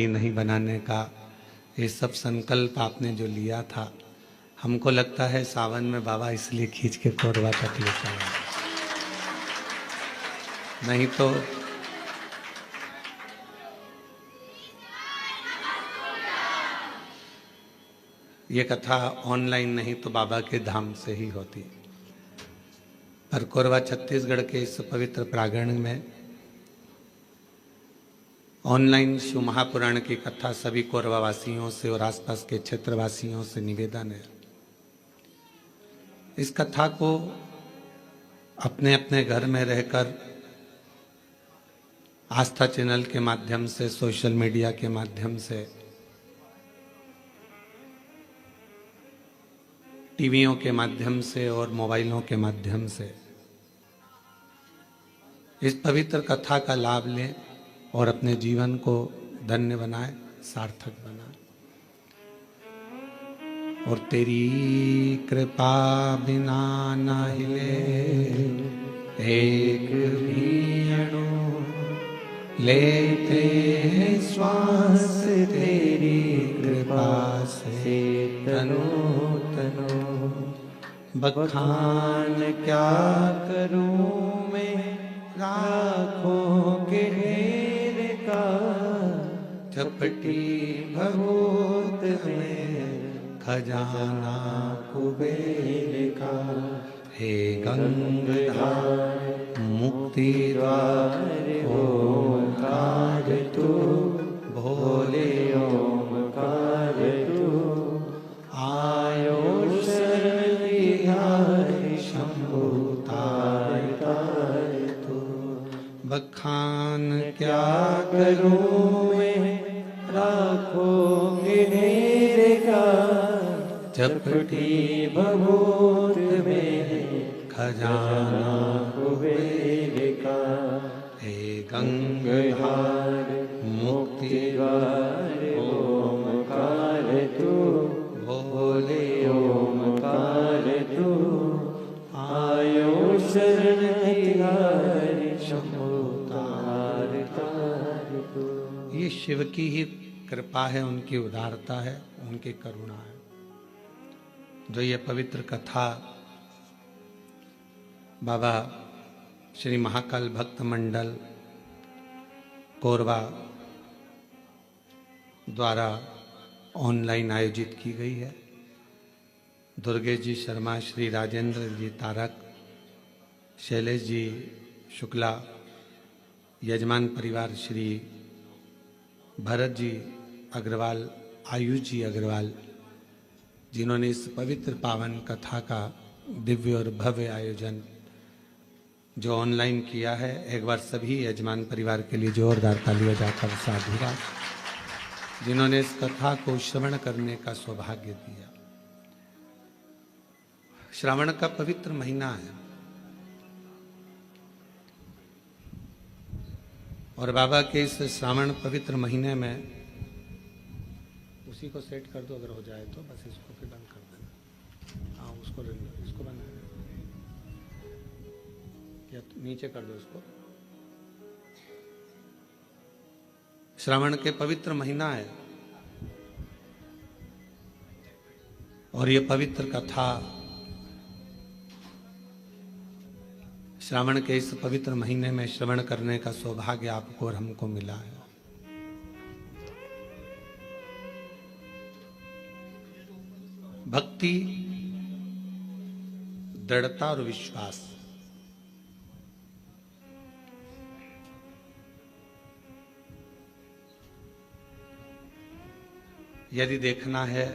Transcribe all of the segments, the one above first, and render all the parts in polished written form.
नहीं बनाने का ये सब संकल्प आपने जो लिया था, हमको लगता है सावन में बाबा इसलिए खींच के कोरबा तक लेकर आए, नहीं तो ये कथा ऑनलाइन नहीं तो बाबा के धाम से ही होती। पर कोरबा छत्तीसगढ़ के इस पवित्र प्रांगण में ऑनलाइन शिव महापुराण की कथा सभी कोरबा वासियों से और आसपास के क्षेत्रवासियों से निवेदन है, इस कथा को अपने अपने घर में रहकर आस्था चैनल के माध्यम से, सोशल मीडिया के माध्यम से, टीवियों के माध्यम से और मोबाइलों के माध्यम से इस पवित्र कथा का लाभ लें और अपने जीवन को धन्य बनाए, सार्थक बनाए। और तेरी कृपा बिना न हिले एक भी अणु, लेते हैं श्वास तेरी कृपा से तनो तनो। बखान क्या करूं मैं लाखों के ढेर का, झपटी भगोत में खजाना कुबेर का। हे गंगाधर मुक्ति द्वार ओंकार तू, भोले ओंकार तू। आयो शरण बिहारी शंभु तार तार तू। बखान क्या करूं मैं राखों के ढेर का, झपटी भगोत में खजाना कुबेर का। हे गंगाधर मुक्ति द्वार ओंकार तू, भोले ओंकार तू। आयो शरण बिहारी शंभु तार तार तू। ये शिव की ही कृपा है, उनकी उदारता है, उनकी करुणा है, जो ये पवित्र कथा बाबा श्री महाकाल भक्त मंडल कोरबा द्वारा ऑनलाइन आयोजित की गई है। दुर्गेश जी शर्मा, श्री राजेंद्र जी तारक, शैलेश जी शुक्ला, यजमान परिवार श्री भरत जी अग्रवाल, आयुष जी अग्रवाल, जिन्होंने इस पवित्र पावन कथा का दिव्य और भव्य आयोजन जो ऑनलाइन किया है। एक बार सभी यजमान परिवार के लिए जोरदार तालियां जाकर साधुवाद, जिन्होंने इस कथा को श्रवण करने का सौभाग्य दिया। श्रावण का पवित्र महीना है और बाबा के इस श्रावण पवित्र महीने में, उसी को सेट कर दो अगर हो जाए तो, बस इसको फिर बंद कर देना। हाँ, उसको इसको बंद कर या तो नीचे कर दो इसको। श्रावण के पवित्र महीना है और ये पवित्र कथा श्रावण के इस पवित्र महीने में श्रवण करने का सौभाग्य आपको और हमको मिला है। भक्ति, दृढ़ता और विश्वास, यदि देखना है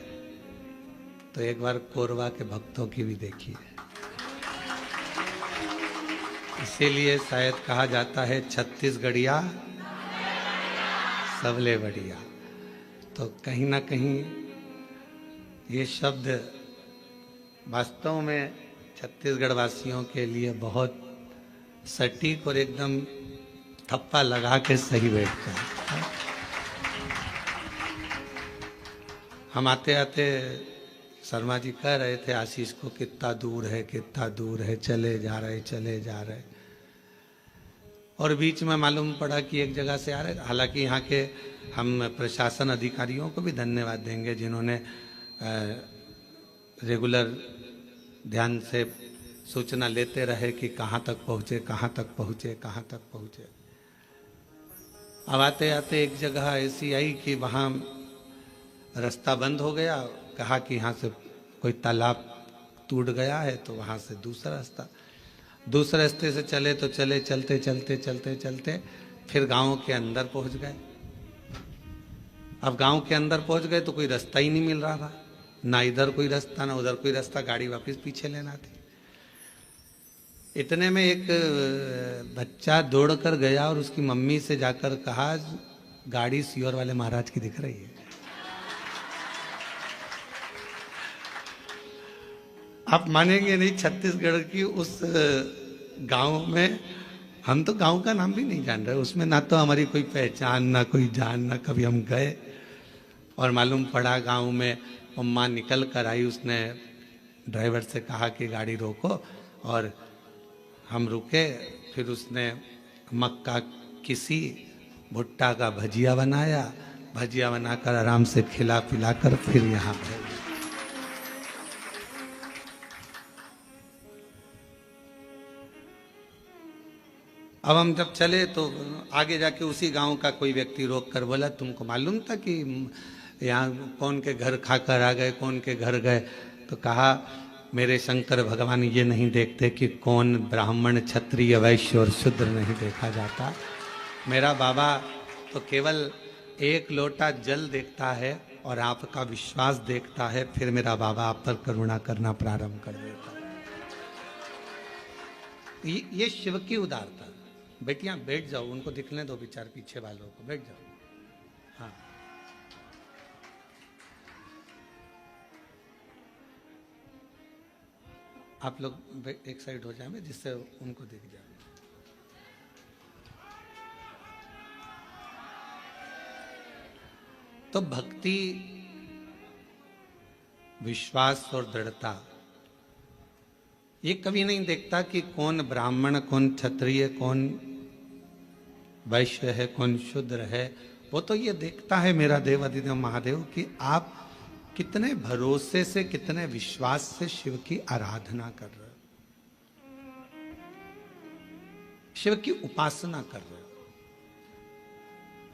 तो एक बार कोरबा के भक्तों की भी देखिए। इसीलिए शायद कहा जाता है छत्तीसगढ़िया सबले बढ़िया। तो कहीं ना कहीं ये शब्द वास्तव में छत्तीसगढ़ वासियों के लिए बहुत सटीक और एकदम थप्पा लगा के सही बैठता है। हम आते आते शर्मा जी कह रहे थे आशीष को, कितना दूर है, कितना दूर है, चले जा रहे चले जा रहे। और बीच में मालूम पड़ा कि एक जगह से आ रहे, हालांकि यहाँ के हम प्रशासन अधिकारियों को भी धन्यवाद देंगे जिन्होंने रेगुलर ध्यान से सूचना लेते रहे कि कहाँ तक पहुँचे, कहाँ तक पहुँचे, कहाँ तक पहुँचे। अब आते आते एक जगह ऐसी आई कि वहाँ रास्ता बंद हो गया। कहा कि यहाँ से कोई तालाब टूट गया है, तो वहाँ से दूसरे रास्ते से चले तो चले, चलते चलते चलते चलते फिर गांव के अंदर पहुँच गए। अब गांव के अंदर पहुँच गए तो कोई रास्ता ही नहीं मिल रहा था, ना इधर कोई रास्ता ना उधर कोई रास्ता, गाड़ी वापस पीछे लेना थी। इतने में एक बच्चा दौड़ कर गया और उसकी मम्मी से जाकर कहा, गाड़ी सियोर वाले महाराज की दिख रही है। आप मानेंगे नहीं, छत्तीसगढ़ की उस गांव में, हम तो गांव का नाम भी नहीं जान रहे, उसमें ना तो हमारी कोई पहचान, ना कोई जान, ना कभी हम गए। और मालूम पड़ा गांव में अम्मा निकल कर आई, उसने ड्राइवर से कहा कि गाड़ी रोको, और हम रुके। फिर उसने मक्का किसी भुट्टा का भजिया बनाया, भजिया बनाकर आराम से खिला पिला कर फिर यहाँ पे। अब हम जब चले तो आगे जाके उसी गांव का कोई व्यक्ति रोक कर बोला, तुमको मालूम था कि यहाँ कौन के घर खाकर आ गए, कौन के घर गए? तो कहा, मेरे शंकर भगवान ये नहीं देखते कि कौन ब्राह्मण, क्षत्रिय, वैश्य और शूद्र नहीं देखा जाता। मेरा बाबा तो केवल एक लोटा जल देखता है और आपका विश्वास देखता है, फिर मेरा बाबा आप पर करुणा करना प्रारंभ कर देता है। ये शिव की उदारता। बेटियां बैठ जाओ, उनको दिखने दो विचार पीछे वालों को, बैठ जाओ। हाँ, आप लोग एक साइड हो जाए जिससे उनको दिख जाए। तो भक्ति, विश्वास और दृढ़ता, ये कभी नहीं देखता कि कौन ब्राह्मण, कौन क्षत्रिय, कौन वैश्य है, कौन शूद्र है। वो तो ये देखता है मेरा देव अधिदेव महादेव कि आप कितने भरोसे से, कितने विश्वास से शिव की आराधना कर रहे हो, शिव की उपासना कर रहे हो।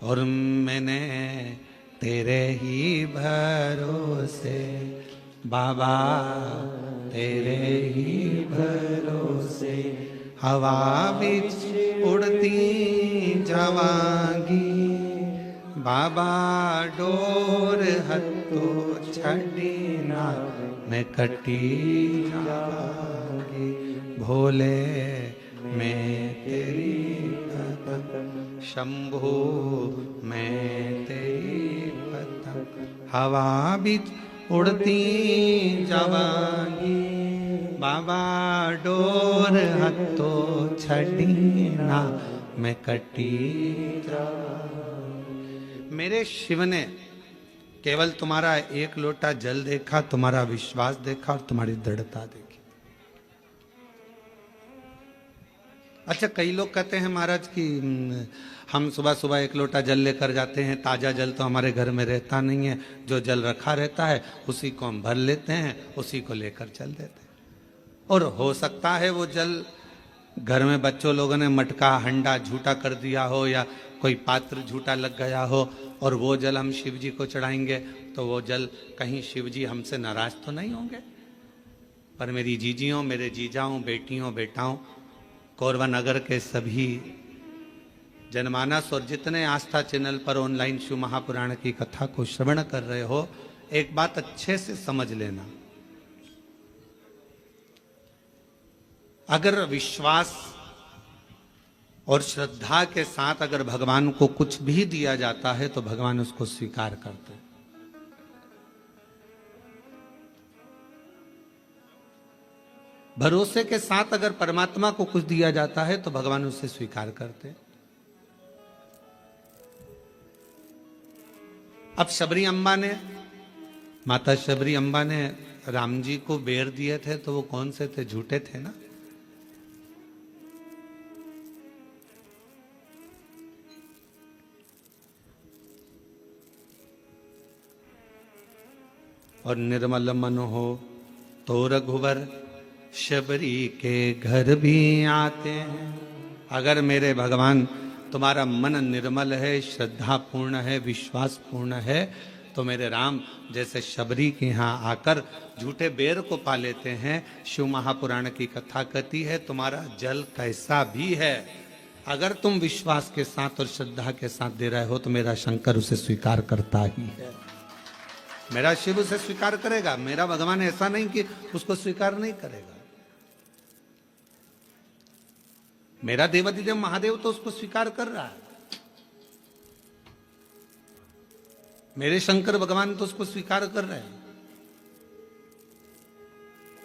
और मैंने तेरे ही भरोसे बाबा, तेरे ही भरोसे हवा बिच उड़ती जावांगी, बाबा डोर हत्तो छड़ी ना मैं कटी जावांगी, भोले मैं तेरी पतंग, शंभो मैं तेरी पतंग, हवा बिच उड़ती जावांगी, बाबा डोर हत्तो छड़ी ना मैं कटी जावांगी। मेरे शिव ने केवल तुम्हारा एक लोटा जल देखा, तुम्हारा विश्वास देखा और तुम्हारी दृढ़ता देखी। अच्छा, कई लोग कहते हैं महाराज कि हम सुबह सुबह एक लोटा जल लेकर जाते हैं, ताज़ा जल तो हमारे घर में रहता नहीं है, जो जल रखा रहता है उसी को हम भर लेते हैं, उसी को लेकर चल देते हैं। और हो सकता है वो जल घर में बच्चों लोगों ने मटका, हंडा झूठा कर दिया हो, या कोई पात्र झूठा लग गया हो, और वो जल हम शिव जी को चढ़ाएंगे तो वो जल कहीं शिव जी हमसे नाराज तो नहीं होंगे। पर मेरी जीजियों, मेरे जीजाओं, बेटियों, बेटाओं, कोरबा नगर के सभी जनमानस और जितने आस्था चैनल पर ऑनलाइन शिव महापुराण की कथा को श्रवण कर रहे हो, एक बात अच्छे से समझ लेना। अगर विश्वास और श्रद्धा के साथ अगर भगवान को कुछ भी दिया जाता है तो भगवान उसको स्वीकार करते हैं। भरोसे के साथ अगर परमात्मा को कुछ दिया जाता है तो भगवान उसे स्वीकार करते हैं। अब शबरी अम्बा ने, माता शबरी अम्बा ने राम जी को बेर दिए थे तो वो कौन से थे? झूठे थे ना। और निर्मल मन हो तो रघुवर शबरी के घर भी आते हैं। अगर मेरे भगवान तुम्हारा मन निर्मल है, श्रद्धा पूर्ण है, विश्वास पूर्ण है, तो मेरे राम जैसे शबरी के यहाँ आकर झूठे बेर को पा लेते हैं। शिव महापुराण की कथा कहती है तुम्हारा जल कैसा भी है, अगर तुम विश्वास के साथ और श्रद्धा के साथ दे रहे हो तो मेरा शंकर उसे स्वीकार करता ही है। मेरा शिव उसे स्वीकार करेगा। मेरा भगवान ऐसा नहीं कि उसको स्वीकार नहीं करेगा। मेरा देवाधिदेव महादेव तो उसको स्वीकार कर रहा है। मेरे शंकर भगवान तो उसको स्वीकार कर रहे हैं।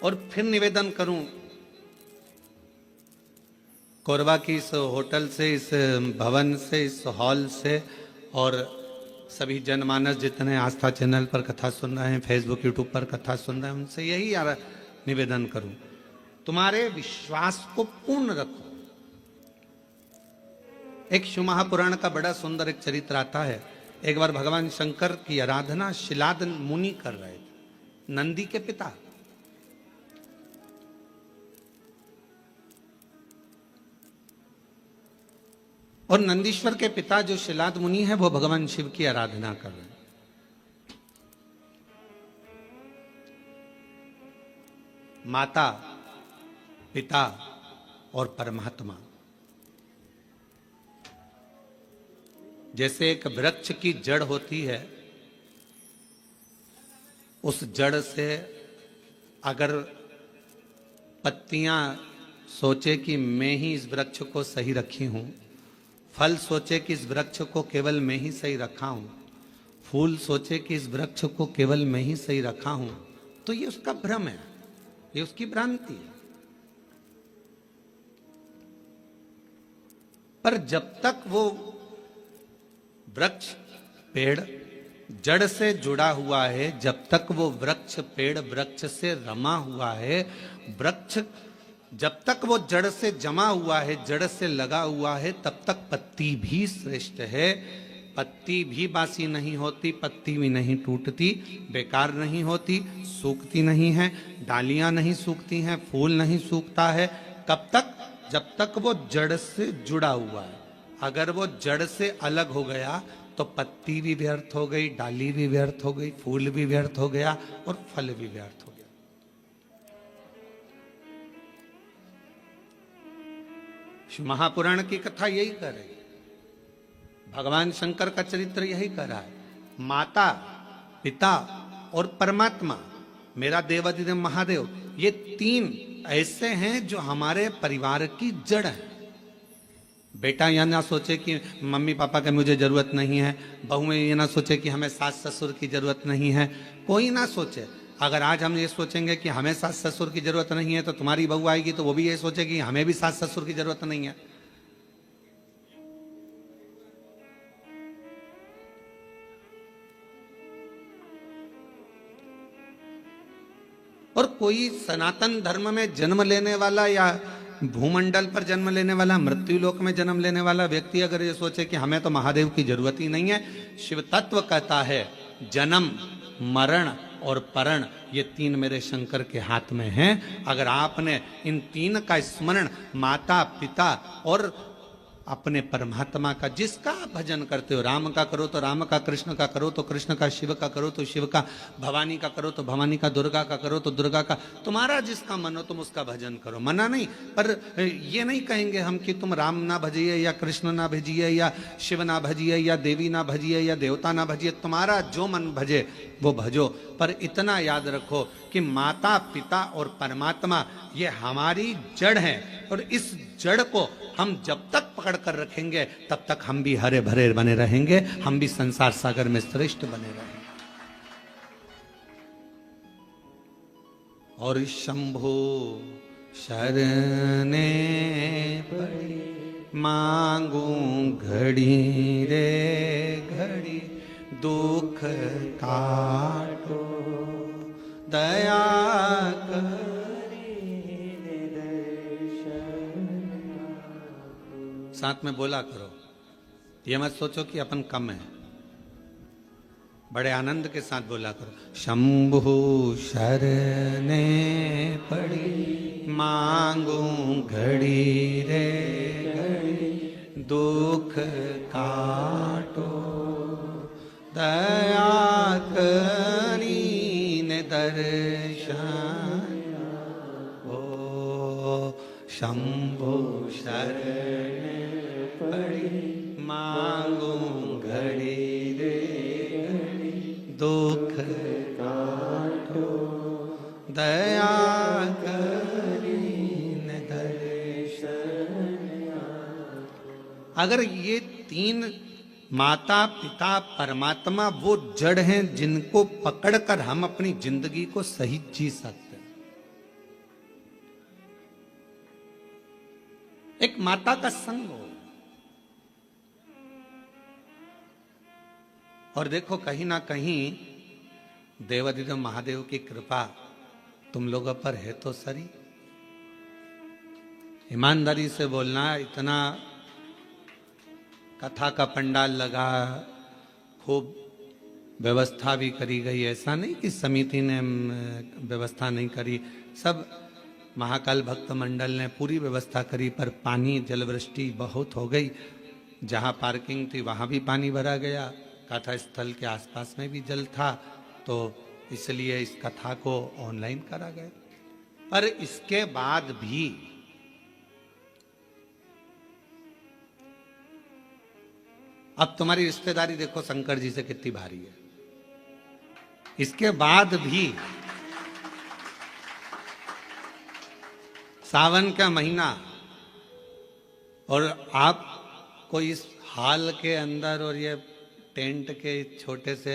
और फिर निवेदन करूं, कोरबा की इस होटल से, इस भवन से, इस हॉल से और सभी जनमानस जितने आस्था चैनल पर कथा सुन रहे हैं, फेसबुक यूट्यूब पर कथा सुन रहे हैं, उनसे यही निवेदन करूं, तुम्हारे विश्वास को पूर्ण रखो। एक शिव महापुराण का बड़ा सुंदर एक चरित्र आता है। एक बार भगवान शंकर की आराधना शिलाद मुनि कर रहे थे, नंदी के पिता। और नंदीश्वर के पिता जो शिलाद मुनि है वो भगवान शिव की आराधना कर रहे हैं। माता, पिता और परमात्मा, जैसे एक वृक्ष की जड़ होती है, उस जड़ से अगर पत्तियां सोचे कि मैं ही इस वृक्ष को सही रखी हूं, फल सोचे कि इस वृक्ष को केवल मैं ही सही रखा हूं, फूल सोचे कि इस वृक्ष को केवल मैं ही सही रखा हूं, तो ये उसका भ्रम है, ये उसकी भ्रांति है। पर जब तक वो वृक्ष पेड़ जड़ से जुड़ा हुआ है, जब तक वो वृक्ष पेड़ वृक्ष से रमा हुआ है, वृक्ष जब तक वो जड़ से जमा हुआ है, जड़ से लगा हुआ है, तब तक पत्ती भी श्रेष्ठ है। पत्ती भी बासी नहीं होती, पत्ती भी नहीं टूटती, बेकार नहीं होती, सूखती नहीं है, डालियां नहीं सूखती हैं, फूल नहीं सूखता है। कब तक? जब तक वो जड़ से जुड़ा हुआ है। अगर वो जड़ से अलग हो गया तो पत्ती भी व्यर्थ हो गई, डाली भी व्यर्थ हो गई, फूल भी व्यर्थ हो गया और फल भी व्यर्थ हो गया। महापुराण की कथा यही कर रही है, भगवान शंकर का चरित्र यही कर रहा है। माता, पिता और परमात्मा, मेरा देवाधिदेव महादेव, ये तीन ऐसे हैं जो हमारे परिवार की जड़ है। बेटा यह ना सोचे कि मम्मी पापा की मुझे जरूरत नहीं है, बहू ये ना सोचे कि हमें सास ससुर की जरूरत नहीं है, कोई ना सोचे। अगर आज हम ये सोचेंगे कि हमें सास ससुर की जरूरत नहीं है, तो तुम्हारी बहू आएगी तो वो भी ये सोचेगी हमें भी सास ससुर की जरूरत नहीं है। और कोई सनातन धर्म में जन्म लेने वाला या भूमंडल पर जन्म लेने वाला, मृत्यु लोक में जन्म लेने वाला व्यक्ति अगर ये सोचे कि हमें तो महादेव की जरूरत ही नहीं है, शिव तत्व कहता है जन्म, मरण और परण, ये तीन मेरे शंकर के हाथ में हैं। अगर आपने इन तीन का स्मरण, माता, पिता और अपने परमात्मा का, जिसका आप भजन करते हो, राम का करो तो राम का, कृष्ण का करो तो कृष्ण का, शिव का करो तो शिव का, भवानी का करो तो भवानी का, दुर्गा का करो तो दुर्गा का, तुम्हारा जिसका मन हो तुम उसका भजन करो, मना नहीं। पर ये नहीं कहेंगे हम कि तुम राम ना भजिए या कृष्ण ना भजिए या शिव ना भजिए या देवी ना भजिए या देवता ना भजिए, तुम्हारा जो मन भजे वो भजो। पर इतना याद रखो कि माता, पिता और परमात्मा ये हमारी जड़ है, और इस जड़ को हम जब तक पकड़ कर रखेंगे तब तक हम भी हरे भरे बने रहेंगे, हम भी संसार सागर में श्रेष्ठ बने रहेंगे। और शंभो शरणे पड़ी मांगू घड़ी रे घड़ी, दुख काटो दया साथ में बोला करो। ये मत सोचो कि अपन कम है। बड़े आनंद के साथ बोला करो। शंभु शरणे पड़ी मांगू घड़ी रे घड़ी, दुख काटो दया करीन दर्शन। ओ शंभु शरणे पड़ी मांगू घड़ी रे घड़ी, दुख काटो दया करीन दर्शन। अगर ये तीन माता पिता परमात्मा वो जड़ हैं जिनको पकड़कर हम अपनी जिंदगी को सही जी सकते हैं। एक माता का संग हो, और देखो कहीं ना कहीं देवाधिदेव महादेव की कृपा तुम लोगों पर है तो सरी। ईमानदारी से बोलना, इतना कथा का पंडाल लगा, खूब व्यवस्था भी करी गई, ऐसा नहीं कि समिति ने व्यवस्था नहीं करी, सब महाकाल भक्त मंडल ने पूरी व्यवस्था करी, पर पानी जलवृष्टि बहुत हो गई। जहाँ पार्किंग थी वहाँ भी पानी भरा गया, कथा स्थल के आसपास में भी जल था, तो इसलिए इस कथा को ऑनलाइन करा गया। पर इसके बाद भी अब तुम्हारी रिश्तेदारी देखो शंकर जी से कितनी भारी है। इसके बाद भी सावन का महीना और आपको इस हाल के अंदर और ये टेंट के छोटे से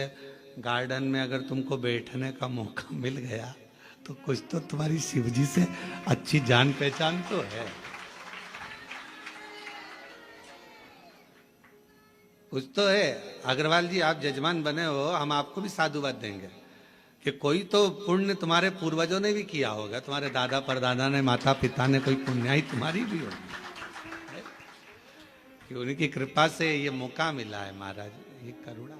गार्डन में अगर तुमको बैठने का मौका मिल गया तो कुछ तो तुम्हारी शिवजी से अच्छी जान पहचान तो है, कुछ तो है। अग्रवाल जी आप जजमान बने हो, हम आपको भी साधुवाद देंगे कि कोई तो पुण्य तुम्हारे पूर्वजों ने भी किया होगा, तुम्हारे दादा परदादा ने, माता पिता ने, कोई पुण्याई तुम्हारी भी होगी कि उनकी कृपा से ये मौका मिला है। महाराज ये करुणा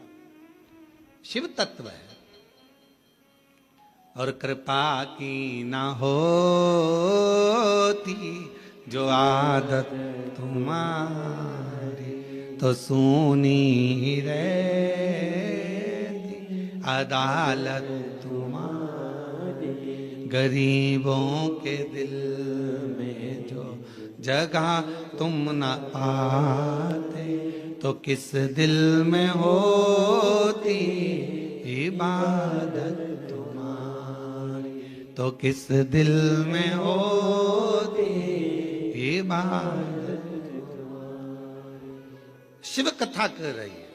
शिव तत्व है। और कृपा की ना होती जो आदत तुम्हारी, तो सुनी रहती अदालत तुम्हारी। गरीबों के दिल में जो जगह तुम न आते, तो किस दिल में होती इबादत तुम्हारी, तो किस दिल में होती इबादत तुम्हारी। शिव कथा कर रही है।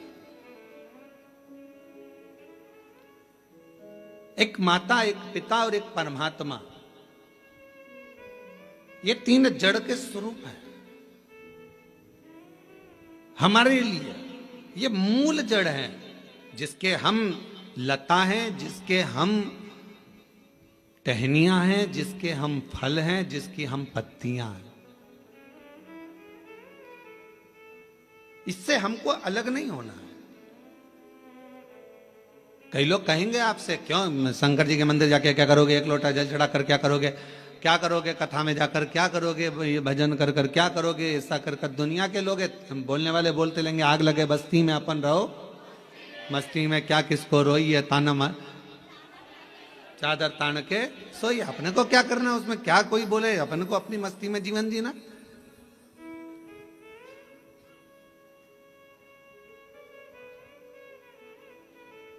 एक माता, एक पिता और एक परमात्मा, ये तीन जड़ के स्वरूप हैं हमारे लिए। ये मूल जड़ हैं जिसके हम लता हैं, जिसके हम टहनियां हैं, जिसके हम फल हैं, जिसकी हम पत्तियां हैं। इससे हमको अलग नहीं होना है। कई लोग कहेंगे आपसे, क्यों शंकर जी के मंदिर जाके क्या करोगे, एक लोटा जल चढ़ा कर क्या करोगे, क्या करोगे कथा में जाकर, क्या करोगे ये भजन कर कर, क्या करोगे ऐसा कर कर। दुनिया के लोग बोलने वाले बोलते लेंगे, आग लगे बस्ती में अपन रहो मस्ती में, क्या किसको रोई है ताना मार चादर तान के सोई। अपने को क्या करना उसमें, क्या कोई बोले, अपने को अपनी मस्ती में जीवन जीना।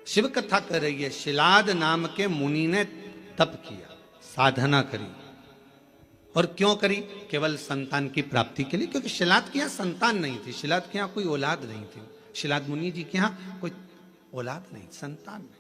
शिव कथा कर रही है। शिलाद नाम के मुनि ने तप किया, साधना करी, और क्यों करी? केवल संतान की प्राप्ति के लिए, क्योंकि शिलाद के यहाँ संतान नहीं थी, शिलाद के यहाँ कोई औलाद नहीं थी, शिलाद मुनि जी के यहाँ कोई औलाद नहीं, संतान नहीं।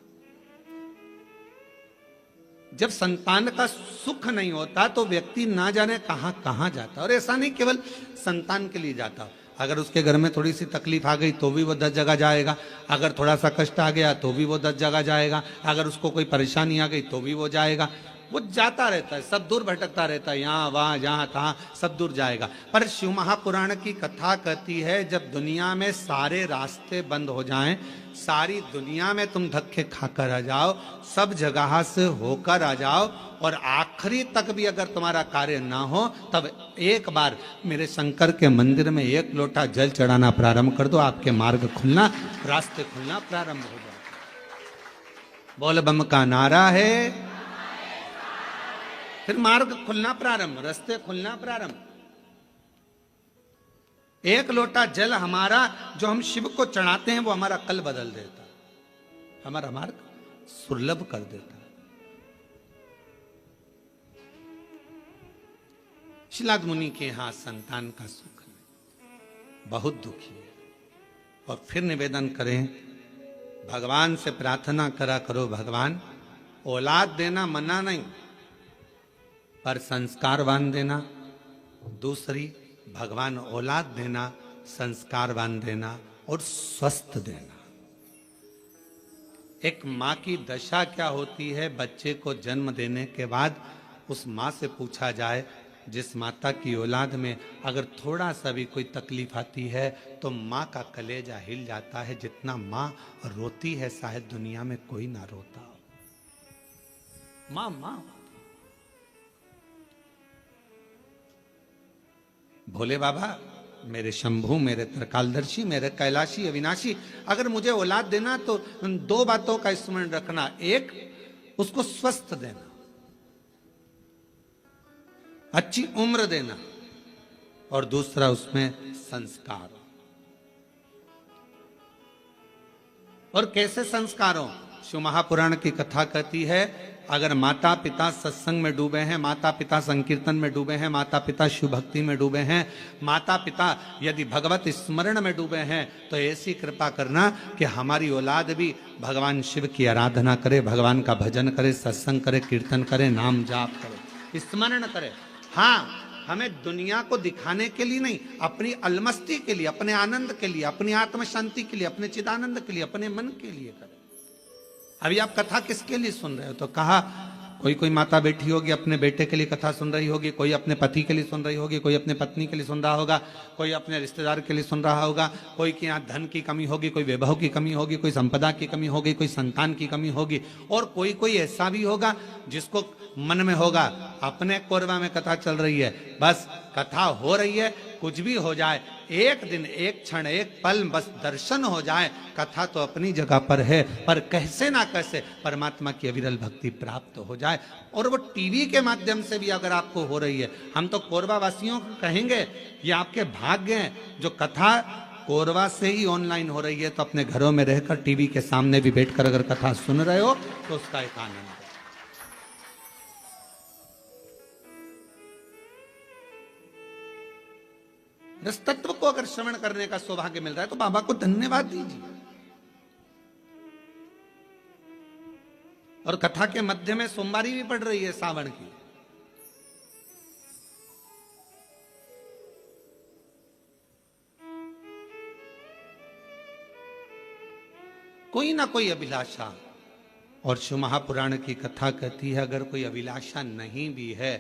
जब संतान का सुख नहीं होता तो व्यक्ति ना जाने कहां कहां जाता। और ऐसा नहीं केवल संतान के लिए जाता, अगर उसके घर में थोड़ी सी तकलीफ आ गई तो भी वो 10 जगह जाएगा, अगर थोड़ा सा कष्ट आ गया तो भी वो 10 जगह जाएगा, अगर उसको कोई परेशानी आ गई तो भी वो जाएगा। वो जाता रहता है, सब दूर भटकता रहता है, यहाँ वहां जहां तहां सब दूर जाएगा। पर शिव महापुराण की कथा कहती है जब दुनिया में सारे रास्ते बंद हो जाएं, सारी दुनिया में तुम धक्के खाकर आ जाओ, सब जगह से होकर आ जाओ, और आखिरी तक भी अगर तुम्हारा कार्य ना हो, तब एक बार मेरे शंकर के मंदिर में एक लोटा जल चढ़ाना प्रारंभ कर दो, आपके मार्ग खुलना, रास्ते खुलना प्रारंभ हो जाए। बोल बम का नारा है, फिर मार्ग खुलना प्रारंभ, रास्ते खुलना प्रारंभ। एक लोटा जल हमारा जो हम शिव को चढ़ाते हैं वो हमारा कल बदल देता है, हमारा मार्ग सुलभ कर देता है। शिलाद मुनि के यहां संतान का सुख नहीं, बहुत दुखी है। और फिर निवेदन करें, भगवान से प्रार्थना करा करो, भगवान औलाद देना मना नहीं, पर संस्कारवान देना। दूसरी, भगवान औलाद देना, संस्कारवान देना और स्वस्थ देना। एक माँ की दशा क्या होती है, बच्चे को जन्म देने के बाद उस माँ से पूछा जाए, जिस माता की औलाद में अगर थोड़ा सा भी कोई तकलीफ आती है तो माँ का कलेजा हिल जाता है, जितना माँ रोती है शायद दुनिया में कोई ना रोता हो। माँ माँ। भोले बाबा, मेरे शंभू, मेरे त्रिकालदर्शी, मेरे कैलाशी अविनाशी, अगर मुझे औलाद देना तो दो बातों का स्मरण रखना। एक, उसको स्वस्थ देना, अच्छी उम्र देना, और दूसरा उसमें संस्कार। और कैसे संस्कारों? शिव महापुराण की कथा कहती है, अगर माता पिता सत्संग में डूबे हैं, माता पिता संकीर्तन में डूबे हैं, माता पिता शिव भक्ति में डूबे हैं, माता पिता यदि भगवत स्मरण में डूबे हैं, तो ऐसी कृपा करना कि हमारी औलाद भी भगवान शिव की आराधना करे, भगवान का भजन करे, सत्संग करे, कीर्तन करे, नाम जाप करे, स्मरण करे। हाँ, हमें दुनिया को दिखाने के लिए नहीं, अपनी अलमस्ती के लिए, अपने आनंद के लिए, अपनी आत्म शांति के लिए, अपने चिदानंद के लिए, अपने मन के लिए करें। अभी आप कथा किसके लिए सुन रहे हो? तो कहा, कोई कोई माता बैठी होगी अपने बेटे के लिए कथा सुन रही होगी, कोई अपने पति के लिए सुन रही होगी, कोई अपने पत्नी के लिए सुन रहा होगा, कोई अपने रिश्तेदार के लिए सुन रहा होगा, कोई के यहाँ धन की कमी होगी, कोई वैभव की कमी होगी, कोई संपदा की कमी होगी, कोई संतान की कमी होगी, और कोई कोई ऐसा भी होगा जिसको मन में होगा अपने कोरबा में कथा चल रही है, बस कथा हो रही है, कुछ भी हो जाए, एक दिन, एक क्षण, एक पल बस दर्शन हो जाए, कथा तो अपनी जगह पर है, पर कैसे ना कैसे परमात्मा की अविरल भक्ति प्राप्त हो जाए। और वो टीवी के माध्यम से भी अगर आपको हो रही है, हम तो कोरबा वासियों को कहेंगे, ये आपके भाग्य हैं जो कथा कोरबा से ही ऑनलाइन हो रही है, तो अपने घरों में रहकर टीवी के सामने भी बैठकर अगर कथा सुन रहे हो तो उसका एक आनंद है। रस तत्व को अगर श्रवण करने का सौभाग्य मिल रहा है तो बाबा को धन्यवाद दीजिए। और कथा के मध्य में सोमवारी भी पड़ रही है सावन की। कोई ना कोई अभिलाषा, और शिव महापुराण की कथा कहती है अगर कोई अभिलाषा नहीं भी है,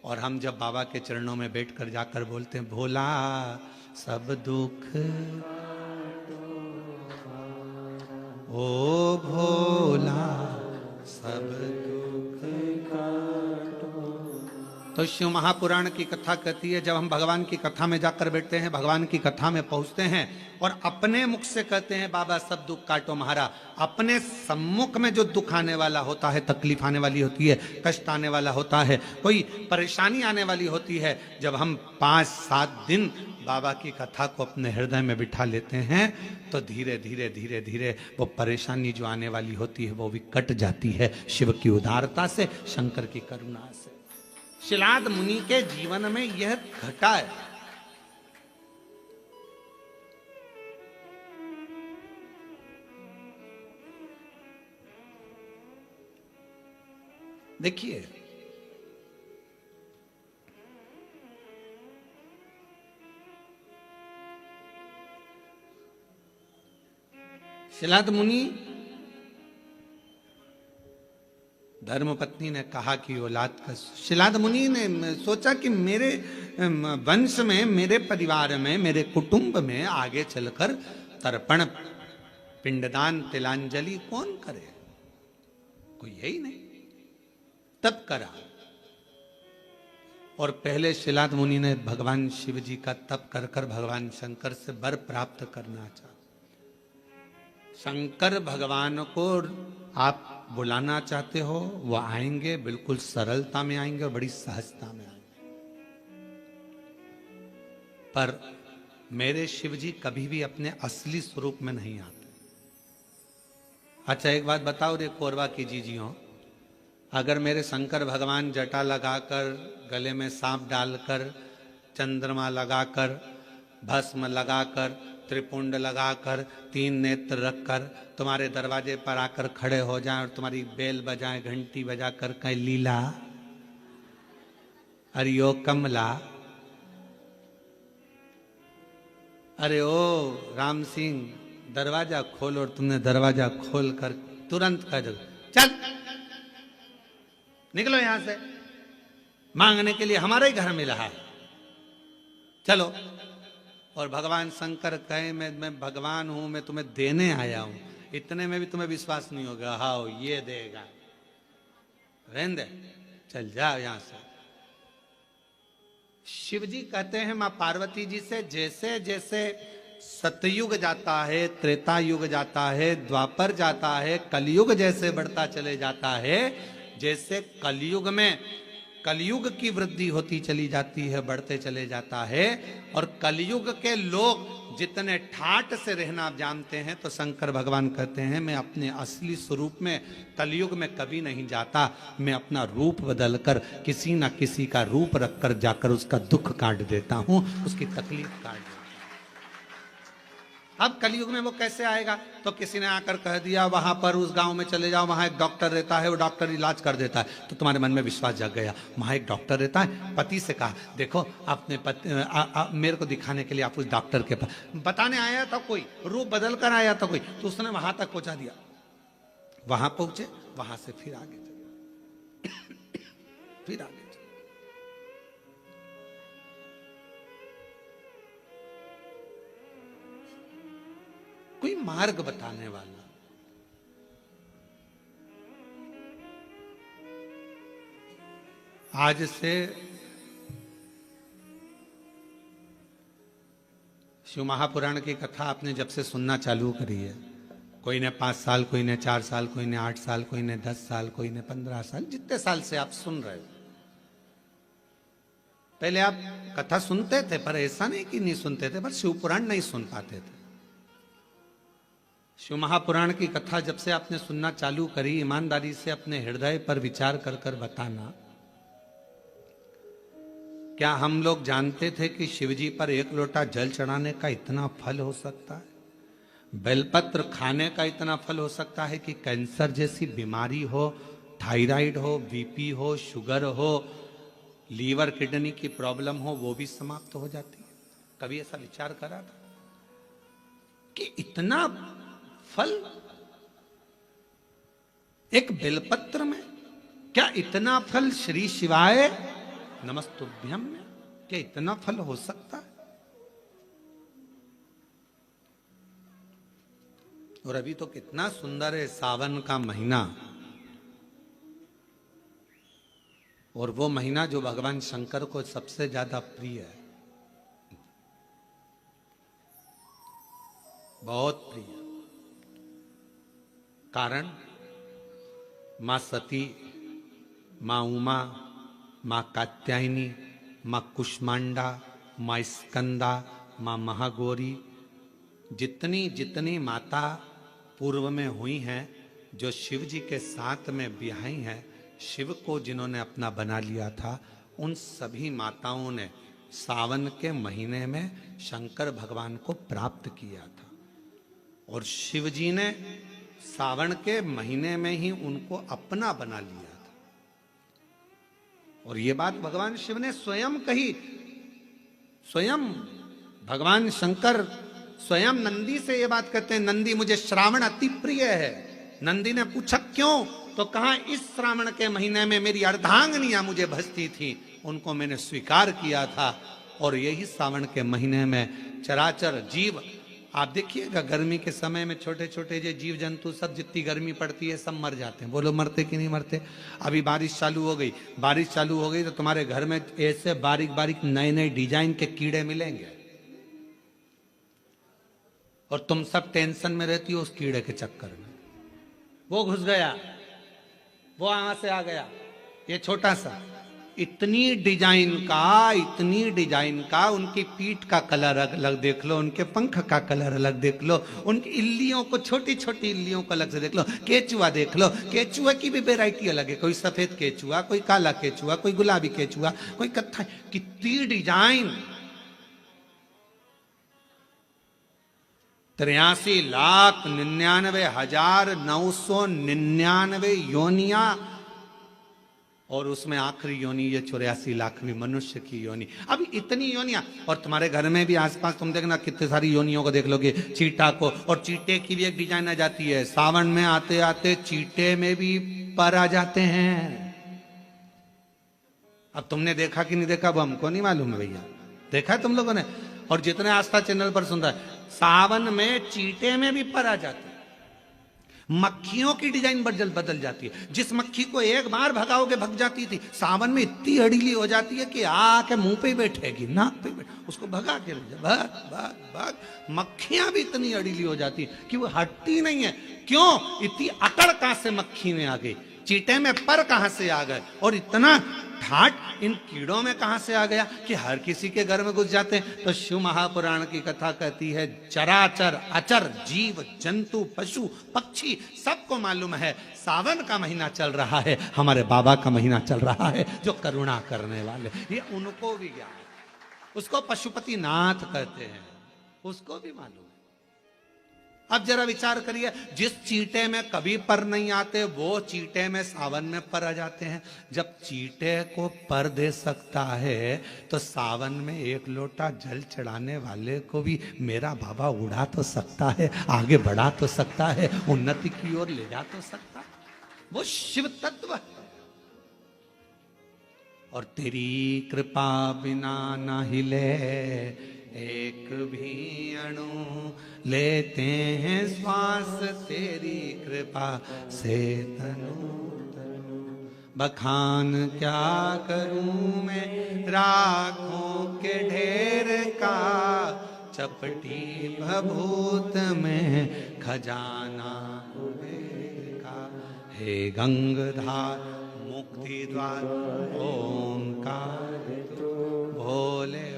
और हम जब बाबा के चरणों में बैठकर जाकर बोलते हैं, भोला सब दुख ओ भोला सब दुख काटो, तो शिव महापुराण की कथा कहती है जब हम भगवान की कथा में जाकर बैठते हैं, भगवान की कथा में पहुंचते हैं और अपने मुख से कहते हैं बाबा सब दुख काटो महारा, अपने सम्मुख में जो दुख आने वाला होता है, तकलीफ आने वाली होती है, कष्ट आने वाला होता है, कोई परेशानी आने वाली होती है, जब हम 5-7 दिन बाबा की कथा को अपने हृदय में बिठा लेते हैं तो धीरे धीरे धीरे धीरे वो परेशानी जो आने वाली होती है वो भी कट जाती है, शिव की उदारता से, शंकर की करुणा से। शिलाद मुनि के जीवन में यह घटा है। देखिए, शिलाद मुनि धर्मपत्नी ने कहा कि औलाद का, शिलाद मुनि ने सोचा कि मेरे वंश में, मेरे परिवार में, मेरे कुटुंब में आगे चलकर तर्पण, पिंडदान, तिलांजलि कौन करे, कोई यही नहीं। तब करा, और पहले शिलाद मुनि ने भगवान शिव जी का तप कर कर भगवान शंकर से वर प्राप्त करना चाहा। शंकर भगवान को आप बुलाना चाहते हो, वो आएंगे, बिल्कुल सरलता में आएंगे और बड़ी सहजता में आएंगे। पर मेरे शिव जी कभी भी अपने असली स्वरूप में नहीं आते। अच्छा एक बात बताओ रे कोरबा की जीजियों, अगर मेरे शंकर भगवान जटा लगाकर, गले में सांप डालकर, चंद्रमा लगाकर, भस्म लगाकर, त्रिपुंड लगाकर, 3 नेत्र रखकर तुम्हारे दरवाजे पर आकर खड़े हो जाएं और तुम्हारी बेल बजाएं, घंटी बजाकर कहें लीला, अरे ओ कमला, अरे ओ राम सिंह दरवाजा खोल, और तुमने दरवाजा खोल कर तुरंत कह दो चल निकलो यहां से, मांगने के लिए हमारे ही घर मिला है, चलो। और भगवान शंकर कहे मैं भगवान हूं, मैं तुम्हें देने आया हूं, इतने में भी तुम्हें विश्वास नहीं होगा, हाँ ये देगा, रहने दे, चल जाओ यहां से। शिव जी कहते हैं मां पार्वती जी से, जैसे जैसे सतयुग जाता है, त्रेता युग जाता है, द्वापर जाता है, कलयुग जैसे बढ़ता चले जाता है, जैसे कलयुग में कलयुग की वृद्धि होती चली जाती है, बढ़ते चले जाता है, और कलयुग के लोग जितने ठाट से रहना जानते हैं, तो शंकर भगवान कहते हैं मैं अपने असली स्वरूप में कलयुग में कभी नहीं जाता, मैं अपना रूप बदलकर किसी ना किसी का रूप रखकर जाकर उसका दुख काट देता हूं, उसकी तकलीफ काट देता हूं। अब कलयुग में वो कैसे आएगा, तो किसी ने आकर कह दिया वहां पर उस गांव में चले जाओ, वहां एक डॉक्टर रहता है, वो डॉक्टर इलाज कर देता है, तो तुम्हारे मन में विश्वास जग गया, वहां एक डॉक्टर रहता है। पति से कहा देखो अपने पति मेरे को दिखाने के लिए आप उस डॉक्टर के पास, बताने आया था कोई, रूप बदल कर आया था कोई, तो उसने वहां तक पहुंचा दिया, वहां पहुंचे, वहां से फिर आगे चले, फिर आगे। कोई मार्ग बताने वाला, आज से शिव महापुराण की कथा आपने जब से सुनना चालू करी है, कोई ने 5 साल, कोई ने 4 साल, कोई ने 8 साल, कोई ने 10 साल, कोई ने 15 साल, जितने साल से आप सुन रहे हो, पहले आप कथा सुनते थे, पर ऐसा नहीं कि नहीं सुनते थे, पर शिव पुराण नहीं सुन पाते थे। शिव महापुराण की कथा जब से आपने सुनना चालू करी, ईमानदारी से अपने हृदय पर विचार कर कर बताना, क्या हम लोग जानते थे कि शिवजी पर 1 लोटा जल चढ़ाने का इतना फल हो सकता है, बेलपत्र खाने का इतना फल हो सकता है कि कैंसर जैसी बीमारी हो, थायराइड हो, बीपी हो, शुगर हो, लीवर किडनी की प्रॉब्लम हो, वो भी समाप्त हो जाती है। कभी ऐसा विचार करा था कि इतना फल एक बेलपत्र में, क्या इतना फल श्री शिवाय नमस्तुभ्यम में, क्या इतना फल हो सकता है? और अभी तो कितना सुंदर है सावन का महीना, और वो महीना जो भगवान शंकर को सबसे ज्यादा प्रिय है, बहुत प्रिय। कारण मां सती, मां उमा, मां कात्यायनी, मां कुष्मांडा, मां स्कंदा, मां महागौरी, जितनी जितनी माता पूर्व में हुई हैं, जो शिव जी के साथ में ब्याही हैं, शिव को जिन्होंने अपना बना लिया था, उन सभी माताओं ने सावन के महीने में शंकर भगवान को प्राप्त किया था, और शिव जी ने सावन के महीने में ही उनको अपना बना लिया था। और ये बात भगवान शिव ने स्वयं कही, स्वयं भगवान शंकर स्वयं नंदी से ये बात कहते हैं, नंदी मुझे श्रावण अति प्रिय है। नंदी ने पूछा क्यों, तो तो कहा इस श्रावण के महीने में मेरी अर्धांगनियां मुझे भजती थी, उनको मैंने स्वीकार किया था। और यही श्रावण के महीने में चराचर जीव, आप देखिएगा गर्मी के समय में छोटे छोटे जो जीव जंतु सब, जितनी गर्मी पड़ती है सब मर जाते हैं। बोलो मरते कि नहीं मरते? अभी बारिश चालू हो गई, बारिश चालू हो गई तो तुम्हारे घर में ऐसे बारीक बारीक नए नए डिजाइन के कीड़े मिलेंगे, और तुम सब टेंशन में रहती हो उस कीड़े के चक्कर में। वो घुस गया, वो वहां से आ गया, ये छोटा सा, इतनी डिजाइन का, उनकी पीठ का कलर अलग देख लो, उनके पंख का कलर अलग देख लो, उनकी इल्लियों को, छोटी छोटी इल्लियों को अलग से देख लो। केचुआ देख लो, केचुआ की भी वैरायटी अलग है, कोई सफेद केचुआ, कोई काला केचुआ, कोई गुलाबी केचुआ, कोई कत्था, कितनी डिजाइन। 83,99,999 योनिया, और उसमें आखिरी योनि ये 84,00,000वीं मनुष्य की योनि। अब इतनी योनियां, और तुम्हारे घर में भी आसपास तुम देखना कितने सारी योनियों को देख लोगे, चीटा को, और चीटे की भी एक डिजाइन आ जाती है। सावन में आते आते चीटे में भी पर आ जाते हैं। अब तुमने देखा कि नहीं देखा वो हमको नहीं मालूम है भैया, देखा है तुम लोगों ने? और जितने आस्था चैनल पर सुन रहा है, सावन में चीटे में भी पर आ जाते हैं। मक्खियों की डिजाइन बदल जाती है। जिस मक्खी को एक बार भगाओगे भग जाती थी, सावन में इतनी अड़ीली हो जाती है कि आके मुंह पे बैठेगी, नाक पे उसको भगा के भाग भाग भाग। मक्खियां भी इतनी अड़ीली हो जाती है कि वो हटती नहीं है। क्यों? इतनी अकड़ कहां से मक्खी में आ गई, चीटे में पर कहां से आ गए, और इतना ठाट इन कीड़ों में कहां से आ गया कि हर किसी के घर में घुस जाते हैं। तो शिव महापुराण की कथा कहती है, चराचर अचर जीव जंतु पशु पक्षी सबको मालूम है सावन का महीना चल रहा है, हमारे बाबा का महीना चल रहा है जो करुणा करने वाले, ये उनको भी ज्ञान है। उसको पशुपति नाथ कहते हैं, उसको भी मालूम है। अब जरा विचार करिए, जिस चीटे में कभी पर नहीं आते वो चीटे में सावन में पर आ जाते हैं। जब चीटे को पर दे सकता है तो सावन में एक लोटा जल चढ़ाने वाले को भी मेरा बाबा उड़ा तो सकता है, आगे बढ़ा तो सकता है, उन्नति की ओर ले जा तो सकता है। वो शिव तत्व है। और तेरी कृपा बिना न हिले एक भी अणु, लेते हैं श्वास तेरी कृपा से तनु तनु। बखान क्या करूं मैं राखों के ढेर का, चपटी भभूत में खजाना कुबेर का। हे गंगाधार मुक्ति द्वार ओंकार भोले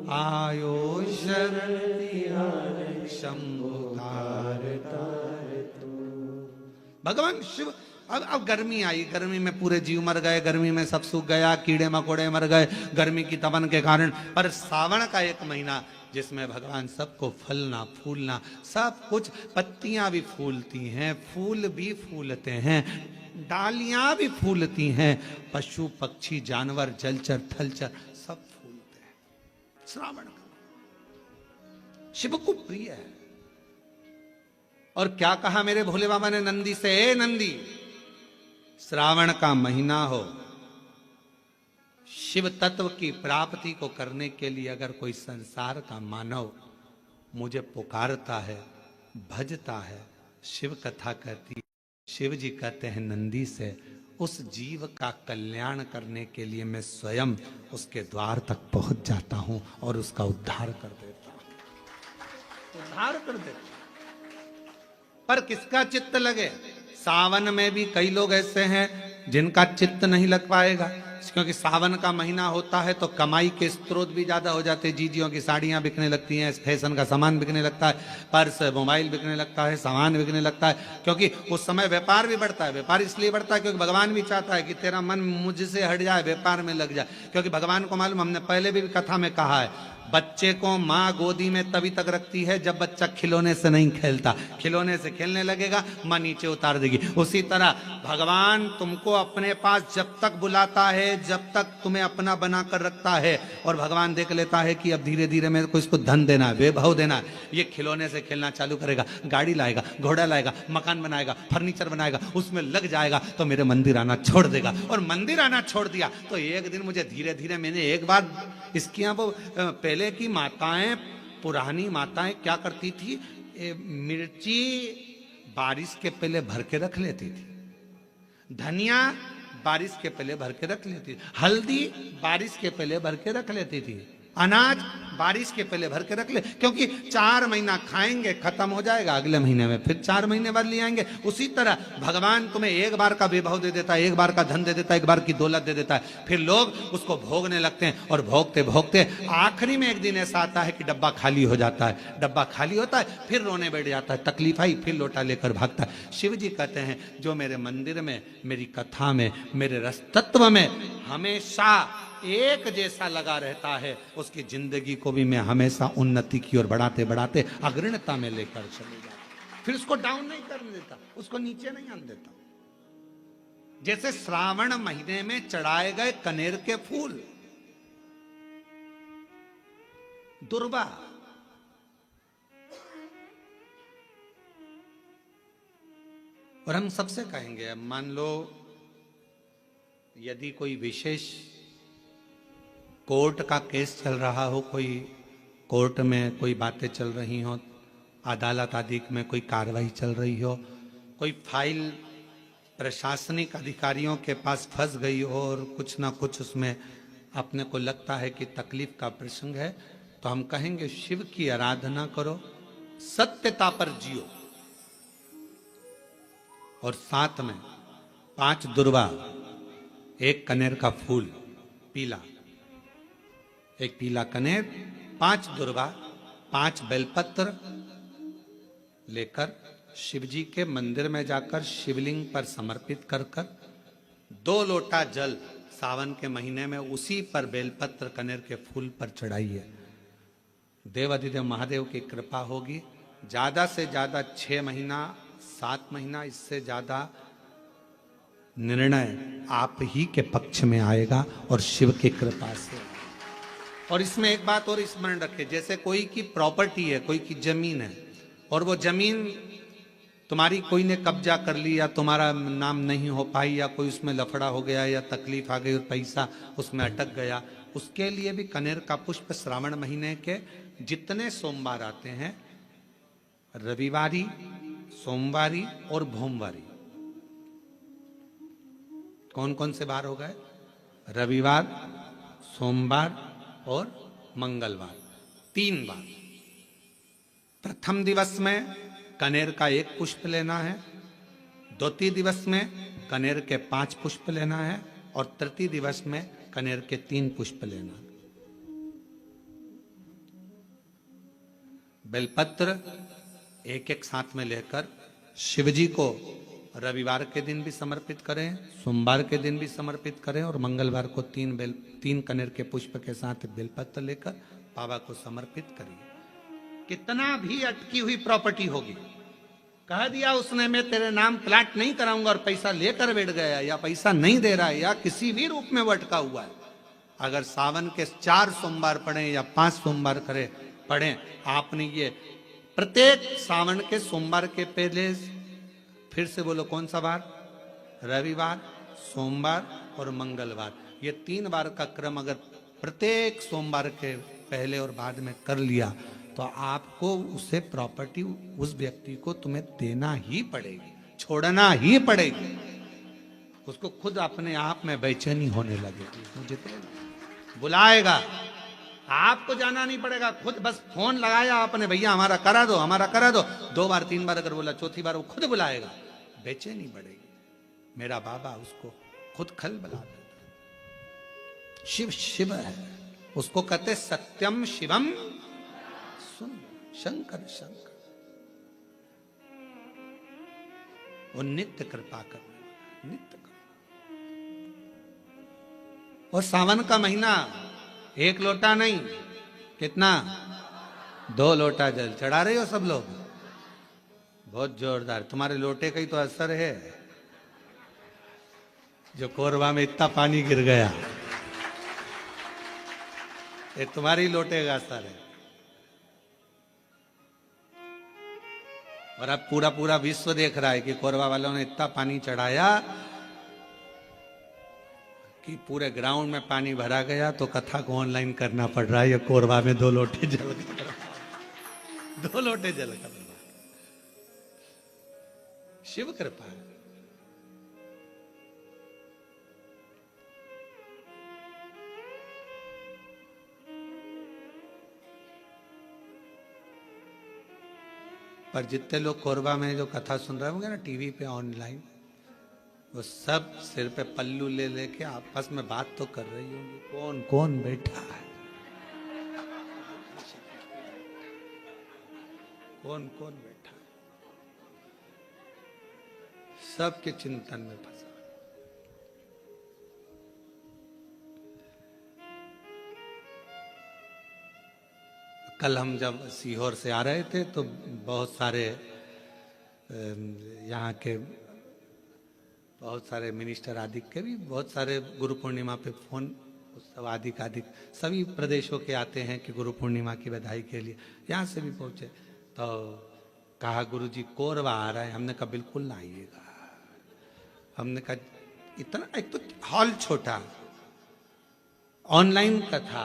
आयो शरण शंभुकार। भगवान शिव। अब गर्मी आई, गर्मी में पूरे जीव मर गए, गर्मी में सब सूख गया, कीड़े मकोड़े मर गए गर्मी की तपन के कारण। पर सावन का एक महीना जिसमें भगवान सबको फलना फूलना सब कुछ, पत्तियां भी फूलती हैं, फूल भी फूलते हैं, डालियां भी फूलती हैं, पशु पक्षी जानवर जलचर थलचर सब फूलते हैं। श्रावण का शिव को प्रिय है। और क्या कहा मेरे भोले बाबा ने नंदी से, ए नंदी, श्रावण का महीना हो, शिव तत्व की प्राप्ति को करने के लिए अगर कोई संसार का मानव मुझे पुकारता है, भजता है, शिव कथा कहती है, शिव जी कहते हैं नंदी से, उस जीव का कल्याण करने के लिए मैं स्वयं उसके द्वार तक पहुंच जाता हूं और उसका उद्धार कर देता हूं, उद्धार कर देता हूं। पर किसका चित्त लगे? सावन में भी कई लोग ऐसे हैं जिनका चित्त नहीं लग पाएगा, क्योंकि सावन का महीना होता है तो कमाई के स्रोत भी ज्यादा हो जाते हैं। जीजियों की साड़ियां बिकने लगती हैं, फैशन का सामान बिकने लगता है, पर्स मोबाइल बिकने लगता है, सामान बिकने लगता है, क्योंकि उस समय व्यापार भी बढ़ता है। व्यापार इसलिए बढ़ता है क्योंकि भगवान भी चाहता है कि तेरा मन मुझसे हट जाए, व्यापार में लग जाए। क्योंकि भगवान को मालूम, हमने पहले भी कथा में कहा है, बच्चे को माँ गोदी में तभी तक रखती है जब बच्चा खिलौने से नहीं खेलता। खिलौने से खेलने लगेगा, माँ नीचे उतार देगी। उसी तरह भगवान तुमको अपने पास जब तक बुलाता है, जब तक तुम्हें अपना बना कर रखता है, और भगवान देख लेता है कि अब धीरे धीरे मेरे को इसको धन देना है, वैभव देना है, ये खिलौने से खेलना चालू करेगा, गाड़ी लाएगा, घोड़ा लाएगा, मकान बनाएगा, फर्नीचर बनाएगा, उसमें लग जाएगा, तो मेरे मंदिर आना छोड़ देगा। और मंदिर आना छोड़ दिया तो एक दिन मुझे धीरे धीरे, मैंने एक बार इसकी यहाँ वो पहले की माताएं, पुरानी माताएं क्या करती थी, मिर्ची बारिश के पहले भर के रख लेती थी, धनिया बारिश के पहले भर के रख लेती थी, हल्दी बारिश के पहले भर के रख लेती थी, अनाज बारिश के पहले भर के रख ले, क्योंकि 4 महीना खाएंगे, खत्म हो जाएगा, अगले महीने में फिर 4 महीने बाद ले आएंगे। उसी तरह भगवान तुम्हें एक बार का वैभव दे देता है, एक बार का धन दे देता है, एक बार की दौलत दे देता है, फिर लोग उसको भोगने लगते हैं, और भोगते भोगते आखिरी में एक दिन ऐसा आता है कि डब्बा खाली हो जाता है। डब्बा खाली होता है, फिर रोने बैठ जाता है, तकलीफ आई, फिर लोटा लेकर भागता है। शिव जी कहते हैं, जो मेरे मंदिर में, मेरी कथा में, मेरे रस तत्व में हमेशा एक जैसा लगा रहता है, उसकी जिंदगी को भी मैं हमेशा उन्नति की ओर बढ़ाते बढ़ाते अग्रणता में लेकर चले जाता। फिर उसको डाउन नहीं करने देता, उसको नीचे नहीं आने देता। जैसे श्रावण महीने में चढ़ाए गए कनेर के फूल, दुर्वा, और हम सबसे कहेंगे, मान लो यदि कोई विशेष कोर्ट का केस चल रहा हो, कोई कोर्ट में कोई बातें चल रही हो, अदालत आदि में कोई कार्रवाई चल रही हो, कोई फाइल प्रशासनिक अधिकारियों के पास फंस गई हो और कुछ ना कुछ उसमें अपने को लगता है कि तकलीफ का प्रसंग है, तो हम कहेंगे शिव की आराधना करो, सत्यता पर जियो, और साथ में 5 दुर्वा, 1 कनेर का फूल पीला, 1 पीला कनेर, 5 दुर्वा, 5 बेलपत्र लेकर शिवजी के मंदिर में जाकर शिवलिंग पर समर्पित कर कर 2 लोटा जल सावन के महीने में उसी पर बेलपत्र कनेर के फूल पर चढ़ाइए। देवाधिदेव महादेव की कृपा होगी। ज्यादा से ज्यादा 6 महीना, 7 महीना, इससे ज्यादा निर्णय आप ही के पक्ष में आएगा और शिव की कृपा से। और इसमें एक बात और स्मरण रखें, जैसे कोई की प्रॉपर्टी है, कोई की जमीन है, और वो जमीन तुम्हारी कोई ने कब्जा कर ली, या तुम्हारा नाम नहीं हो पाई, या कोई उसमें लफड़ा हो गया, या तकलीफ आ गई और पैसा उसमें अटक गया, उसके लिए भी कनेर का पुष्प श्रावण महीने के जितने सोमवार आते हैं, रविवारी, सोमवारी और भोमवारी, कौन कौन से बार हो गए? रविवार, सोमवार और मंगलवार, 3 बार। प्रथम दिवस में कनेर का 1 पुष्प लेना है, द्वितीय दिवस में कनेर के 5 पुष्प लेना है, और तृतीय दिवस में कनेर के 3 पुष्प लेना है। बेलपत्र 1-1 साथ में लेकर शिवजी को रविवार के दिन भी समर्पित करें, सोमवार के दिन भी समर्पित करें, और मंगलवार को 3 कनेर के पुष्प के साथ बेलपत्र लेकर बाबा को समर्पित करिए। कितना भी अटकी हुई प्रॉपर्टी होगी, कह दिया उसने मैं तेरे नाम प्लाट नहीं कराऊंगा, और पैसा लेकर बैठ गया, या पैसा नहीं दे रहा है, या किसी भी रूप में वो अटका हुआ है, अगर सावन के 4 सोमवार पढ़े या 5 सोमवार पढ़े, आपने ये प्रत्येक सावन के सोमवार के पहले, फिर से बोलो कौन सा बार? रविवार, सोमवार और मंगलवार, ये 3 बार का क्रम अगर प्रत्येक सोमवार के पहले और बाद में कर लिया, तो आपको उसे प्रॉपर्टी, उस व्यक्ति को तुम्हें देना ही पड़ेगी, छोड़ना ही पड़ेगी। उसको खुद अपने आप में बेचैनी होने लगेगी, मुझे बुलाएगा, आपको जाना नहीं पड़ेगा, खुद बस फोन लगाया आपने, भैया हमारा करा दो, हमारा करा दो, 2 बार 3 बार अगर बोला, चौथी बार वो खुद बुलाएगा, बेचैनी बढ़ेगी। मेरा बाबा उसको खुद खल बुला देता। शिव शिव है, उसको कहते सत्यम शिवम सुन, शंकर शंकर, वो नित्य कृपा करने, नित्य कृपा। और सावन का महीना 1 लोटा नहीं, कितना? 2 लोटा जल चढ़ा रहे हो सब लोग? बहुत जोरदार। तुम्हारे लोटे का ही तो असर है जो कोरबा में इतना पानी गिर गया, ये तुम्हारे ही लोटे का असर है। और अब पूरा पूरा विश्व देख रहा है कि कोरबा वालों ने इतना पानी चढ़ाया कि पूरे ग्राउंड में पानी भरा गया, तो कथा को ऑनलाइन करना पड़ रहा है। ये कोरबा में 2 लोटे जल कर, 2 लोटे जल कर। शिव कृपा। पर जितने लोग कोरबा में जो कथा सुन रहे होंगे ना टीवी पे ऑनलाइन, वो सब सिर पे पल्लू ले लेके आपस में बात तो कर रही होंगी, कौन कौन बैठा है, कौन कौन बैठा है, सबके चिंतन में फंसा। कल हम जब सीहोर से आ रहे थे तो बहुत सारे यहाँ के बहुत सारे मिनिस्टर आदि के भी बहुत सारे गुरु पूर्णिमा पे फोन उत्सव आदि सभी प्रदेशों के आते हैं कि गुरु पूर्णिमा की बधाई के लिए। यहाँ से भी पहुँचे तो कहा गुरु जी कोरबा आ रहा है। हमने कहा बिल्कुल ना आइएगा। हमने कहा इतना, एक तो हॉल छोटा, ऑनलाइन कथा,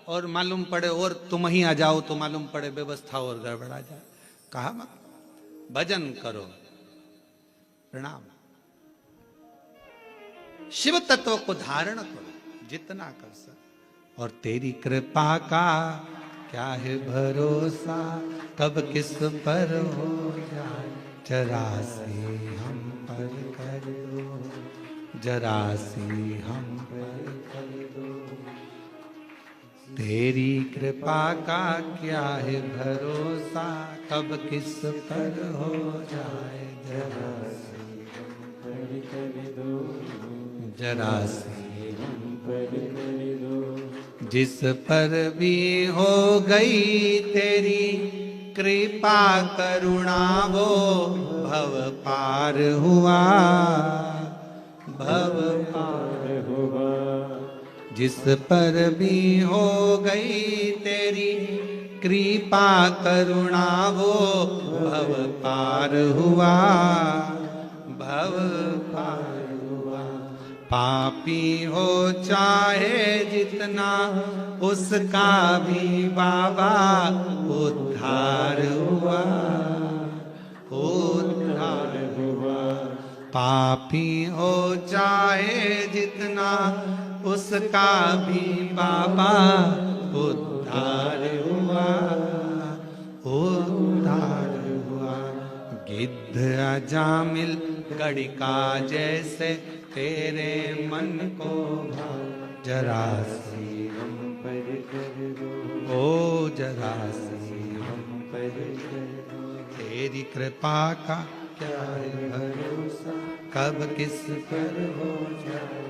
और मालूम पड़े और तुम ही आ जाओ तो मालूम पड़े व्यवस्था और गड़बड़ा जाए। कहा मत, भजन करो, प्रणाम, शिव तत्व को धारण करो जितना कर सक। और तेरी कृपा का क्या है भरोसा, कब किस पर हो जाए, जरा से हम पर कर दो, जरा से हम पर कर दो। तेरी कृपा का क्या है भरोसा, कब किस पर हो जाए, जरा से हम पर कर दो, जरा से हम पर कर दो। जिस पर भी हो गई तेरी कृपा करुणा, वो भव पार हुआ, भव पार हुआ। जिस पर भी हो गई तेरी कृपा करुणा, वो भव पार हुआ, भव पार हुआ। पापी हो चाहे जितना, उसका भी बाबा उद्धार हुआ, उद्धार हुआ। पापी हो चाहे जितना, उसका भी बाबा उद्धार हुआ, उद्धार हुआ। गिद्ध अजामिल गड़िका जैसे तेरे मन को भाव, जरा से हम पर कर दो, ओ जरा से हम पर कर दो। तेरी कृपा का क्या है भरोसा, कब किस पर हो जाए,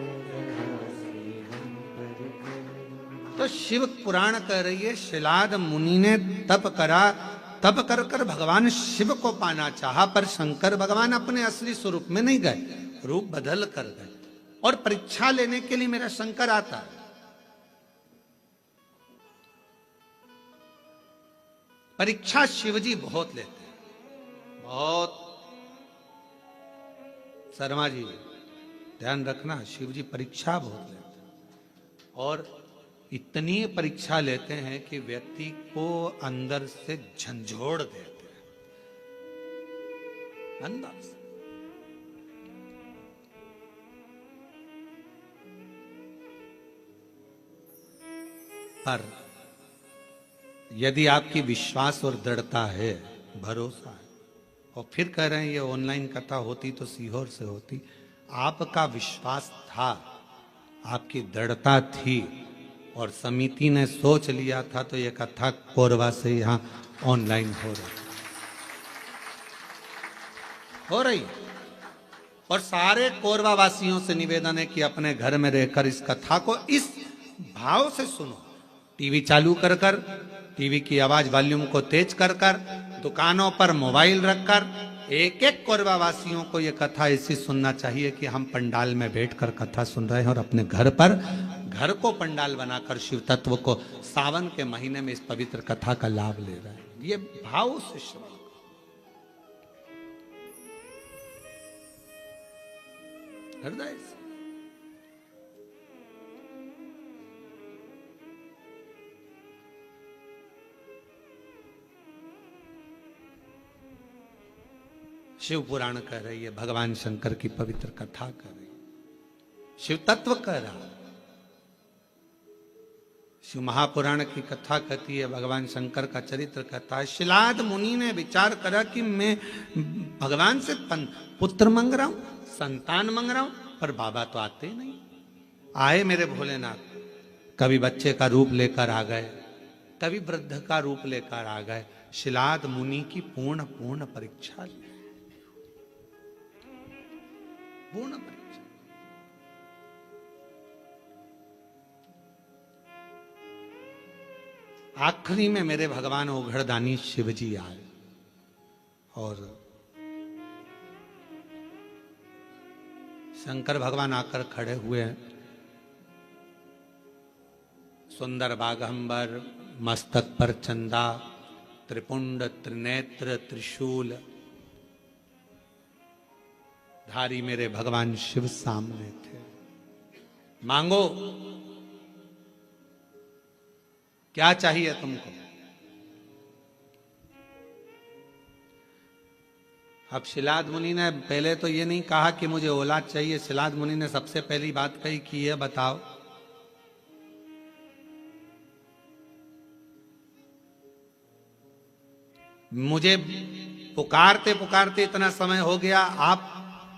तो शिव पुराण कह रही है शिलाद मुनि ने तप करा, तप कर कर भगवान शिव को पाना चाहा, पर शंकर भगवान अपने असली स्वरूप में नहीं गए, रूप बदल कर गए। और परीक्षा लेने के लिए मेरा शंकर आता है। परीक्षा शिवजी बहुत लेते हैं, बहुत। शर्मा जी ध्यान रखना, शिवजी परीक्षा बहुत लेते हैं, और इतनी परीक्षा लेते हैं कि व्यक्ति को अंदर से झंझोड़ देते हैं, अंदर से। पर यदि आपकी विश्वास और दृढ़ता है, भरोसा है, और फिर कह रहे हैं ये ऑनलाइन कथा होती तो सीहोर से होती, आपका विश्वास था, आपकी दृढ़ता थी, और समिति ने सोच लिया था, तो ये कथा कोरबा से यहाँ ऑनलाइन हो रही। और सारे कोरबा वासियों से निवेदन है कि अपने घर में रहकर इस कथा को इस भाव से सुनो टीवी चालू कर कर, टीवी की आवाज वॉल्यूम को तेज कर कर, दुकानों पर मोबाइल रखकर एक एक कोरबा वासियों को यह कथा ऐसी सुनना चाहिए कि हम पंडाल में बैठकर कथा सुन रहे हैं और अपने घर को पंडाल बनाकर शिव तत्व को सावन के महीने में इस पवित्र कथा का लाभ ले रहे हैं। ये भाव से श्रवण, हृदय से। शिव पुराण कह रही है, भगवान शंकर की पवित्र कथा कर रही है, शिव तत्व कह रहा। शिव महापुराण की कथा कहती है, भगवान शंकर का चरित्र कहता है। शिलाद मुनि ने विचार करा कि मैं भगवान से पुत्र मांग रहा हूं, संतान मांग रहा हूं, पर बाबा तो आते नहीं। आए मेरे भोलेनाथ, कभी बच्चे का रूप लेकर आ गए, कभी वृद्ध का रूप लेकर आ गए। शिलाद मुनि की पूर्ण परीक्षा ली, पूर्ण परीक्षा। आखिरी में मेरे भगवान ओघड़दानी शिव जी आए और शंकर भगवान आकर खड़े हुए हैं। सुंदर बागंबर, मस्तक पर चंदा, त्रिपुंड त्रिनेत्र त्रिशूल धारी मेरे भगवान शिव सामने थे। मांगो, क्या चाहिए तुमको? अब शिलाद मुनि ने पहले तो ये नहीं कहा कि मुझे औलाद चाहिए। शिलाद मुनि ने सबसे पहली बात कही कि ये बताओ, मुझे पुकारते पुकारते इतना समय हो गया, आप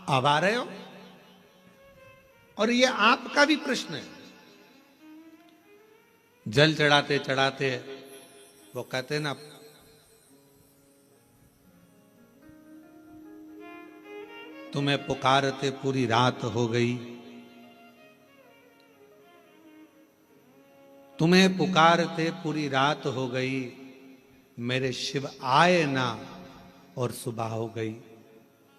अब आ रहे हो? और ये आपका भी प्रश्न है। जल चढ़ाते चढ़ाते वो कहते ना, तुम्हें पुकारते पूरी रात हो गई, तुम्हें पुकारते पूरी रात हो गई, मेरे शिव आए ना और सुबह हो गई।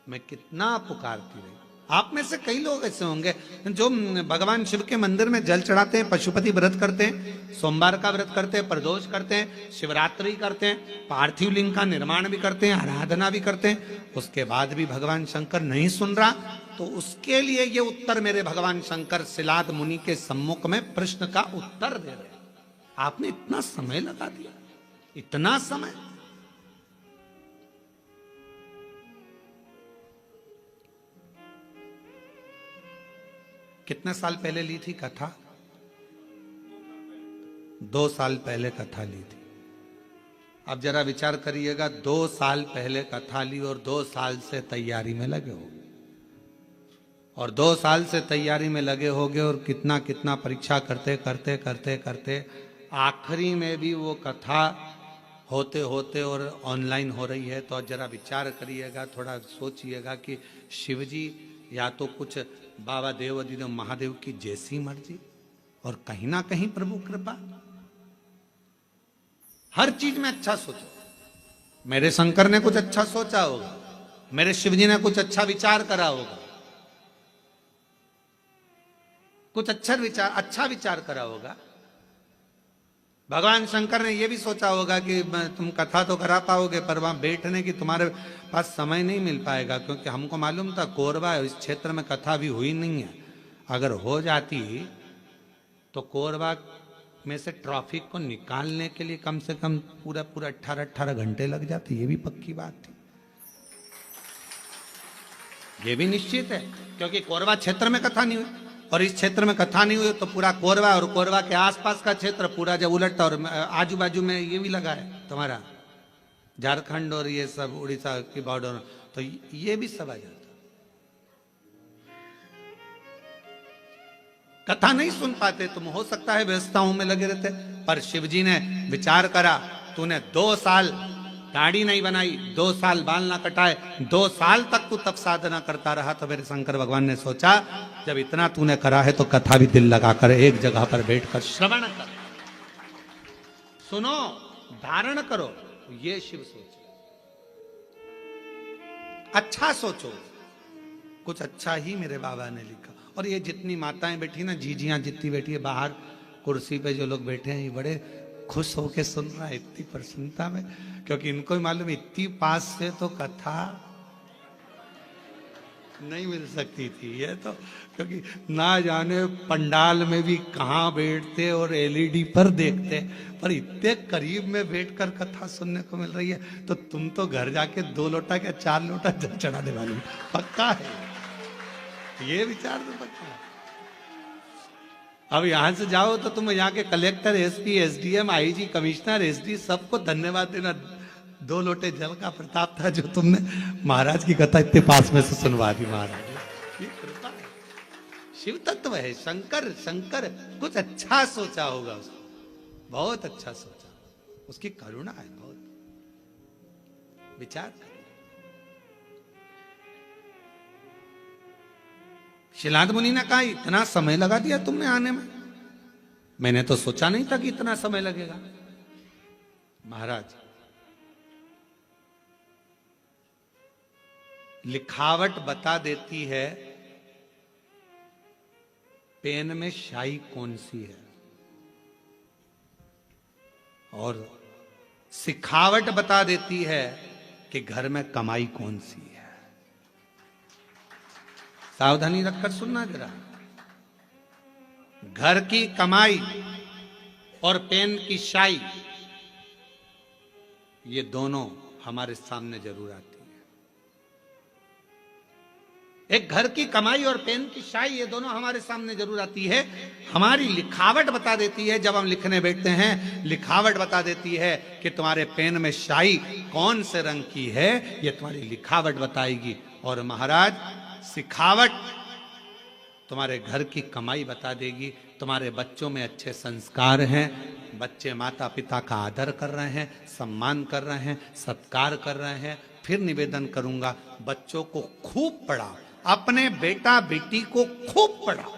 मैं कितना पुकारती रही। आप में से कई लोग ऐसे होंगे जो भगवान शिव के मंदिर में जल चढ़ाते हैं, पशुपति व्रत करते हैं, सोमवार का व्रत करते हैं, प्रदोष करते हैं, शिवरात्रि करते हैं, पार्थिव लिंग का निर्माण भी करते हैं, आराधना भी करते हैं। उसके बाद भी भगवान शंकर नहीं सुन रहा, तो उसके लिए ये उत्तर मेरे भगवान शंकर शिलाद मुनि के सम्मुख में प्रश्न का उत्तर दे रहे हैं। आपने इतना समय लगा दिया, इतना समय। कितने साल पहले ली थी कथा? 2 साल पहले कथा ली थी। अब जरा विचार करिएगा, 2 साल पहले कथा ली और 2 साल से तैयारी में लगे हो, और 2 साल से तैयारी में लगे होगे और कितना कितना परीक्षा करते करते करते करते आखिरी में भी वो कथा होते होते और ऑनलाइन हो रही है। तो जरा विचार करिएगा, थोड़ा सोचिएगा कि शिव जी या तो कुछ बाबा देव अधिदेव महादेव की जैसी मर्जी, और कहीं ना कहीं प्रभु कृपा। हर चीज में अच्छा सोचो। मेरे शंकर ने कुछ अच्छा सोचा होगा, मेरे शिव जी ने कुछ अच्छा विचार करा होगा, कुछ अच्छा विचार करा होगा। भगवान शंकर ने यह भी सोचा होगा कि तुम कथा तो करा पाओगे, पर वहां बैठने की तुम्हारे पास समय नहीं मिल पाएगा, क्योंकि हमको मालूम था कोरबा इस क्षेत्र में कथा भी हुई नहीं है। अगर हो जाती तो कोरबा में से ट्रैफिक को निकालने के लिए कम से कम पूरा 18 घंटे लग जाते। ये भी पक्की बात थी, ये भी निश्चित है, क्योंकि कोरबा क्षेत्र में कथा नहीं हुई, और इस क्षेत्र में कथा नहीं हुई तो पूरा कोरबा और कोरबा के आसपास का क्षेत्र पूरा जब उलटता, और आजू बाजू में ये भी लगा है तुम्हारा झारखंड और ये सब उड़ीसा की बॉर्डर, तो ये भी सब आ जाता। कथा नहीं सुन पाते तुम, हो सकता है व्यवस्थाओं में लगे रहते, पर शिव जी ने विचार करा, तूने 2 साल दाढ़ी नहीं बनाई, 2 साल बाल ना कटाए, 2 साल तक तू तप साधना करता रहा, तो मेरे शंकर भगवान ने सोचा जब इतना तूने करा है तो कथा भी दिल लगाकर एक जगह पर बैठकर श्रवण कर। सुनो, धारण करो, ये शिव सोच। अच्छा सोचो, कुछ अच्छा ही मेरे बाबा ने लिखा। और ये जितनी माताएं बैठी ना, जीजियां जितनी बैठी है बाहर कुर्सी पे, जो लोग बैठे हैं, ये बड़े खुश होके सुन रहा है इतनी प्रसन्नता में, क्योंकि इनको ही मालूम इतनी पास से तो कथा नहीं मिल सकती थी ये तो, क्योंकि ना जाने पंडाल में भी कहाँ बैठते और एलईडी पर देखते, पर इतने करीब में बैठकर कथा सुनने को मिल रही है। तो तुम तो घर जाके 2 लोटा क्या 4 लोटा जल चढ़ाने वाली, पक्का है ये विचार तो पक्का है। अब यहां से जाओ तो तुम यहाँ के collector, SP, SDM, IG, commissioner, SD सबको धन्यवाद देना। 2 लोटे जल का प्रताप था जो तुमने महाराज की कथा इतने पास में से सुनवा दी। महाराज ये कृपा है, शिव तत्व है। शंकर शंकर कुछ अच्छा सोचा होगा उसको, बहुत अच्छा सोचा, उसकी करुणा है बहुत। विचार शिलाद मुनि ने कहा इतना समय लगा दिया तुमने आने में, मैंने तो सोचा नहीं था कि इतना समय लगेगा। महाराज, लिखावट बता देती है पेन में स्याही कौन सी है, और सिखावट बता देती है कि घर में कमाई कौन सी है। सावधानी रखकर सुनना जरा। घर की कमाई और पेन की स्याही, ये दोनों हमारे सामने जरूर आती है। एक घर की कमाई और पेन की स्याही, ये दोनों हमारे सामने जरूर आती है। हमारी लिखावट बता देती है, जब हम लिखने बैठते हैं, लिखावट बता देती है कि तुम्हारे पेन में स्याही कौन से रंग की है, ये तुम्हारी लिखावट बताएगी। और महाराज, सिखावट तुम्हारे घर की कमाई बता देगी। तुम्हारे बच्चों में अच्छे संस्कार हैं, बच्चे माता पिता का आदर कर रहे हैं, सम्मान कर रहे हैं, सत्कार कर रहे हैं। फिर निवेदन करूंगा, बच्चों को खूब पढ़ाओ, अपने बेटा बेटी को खूब पढ़ाओ,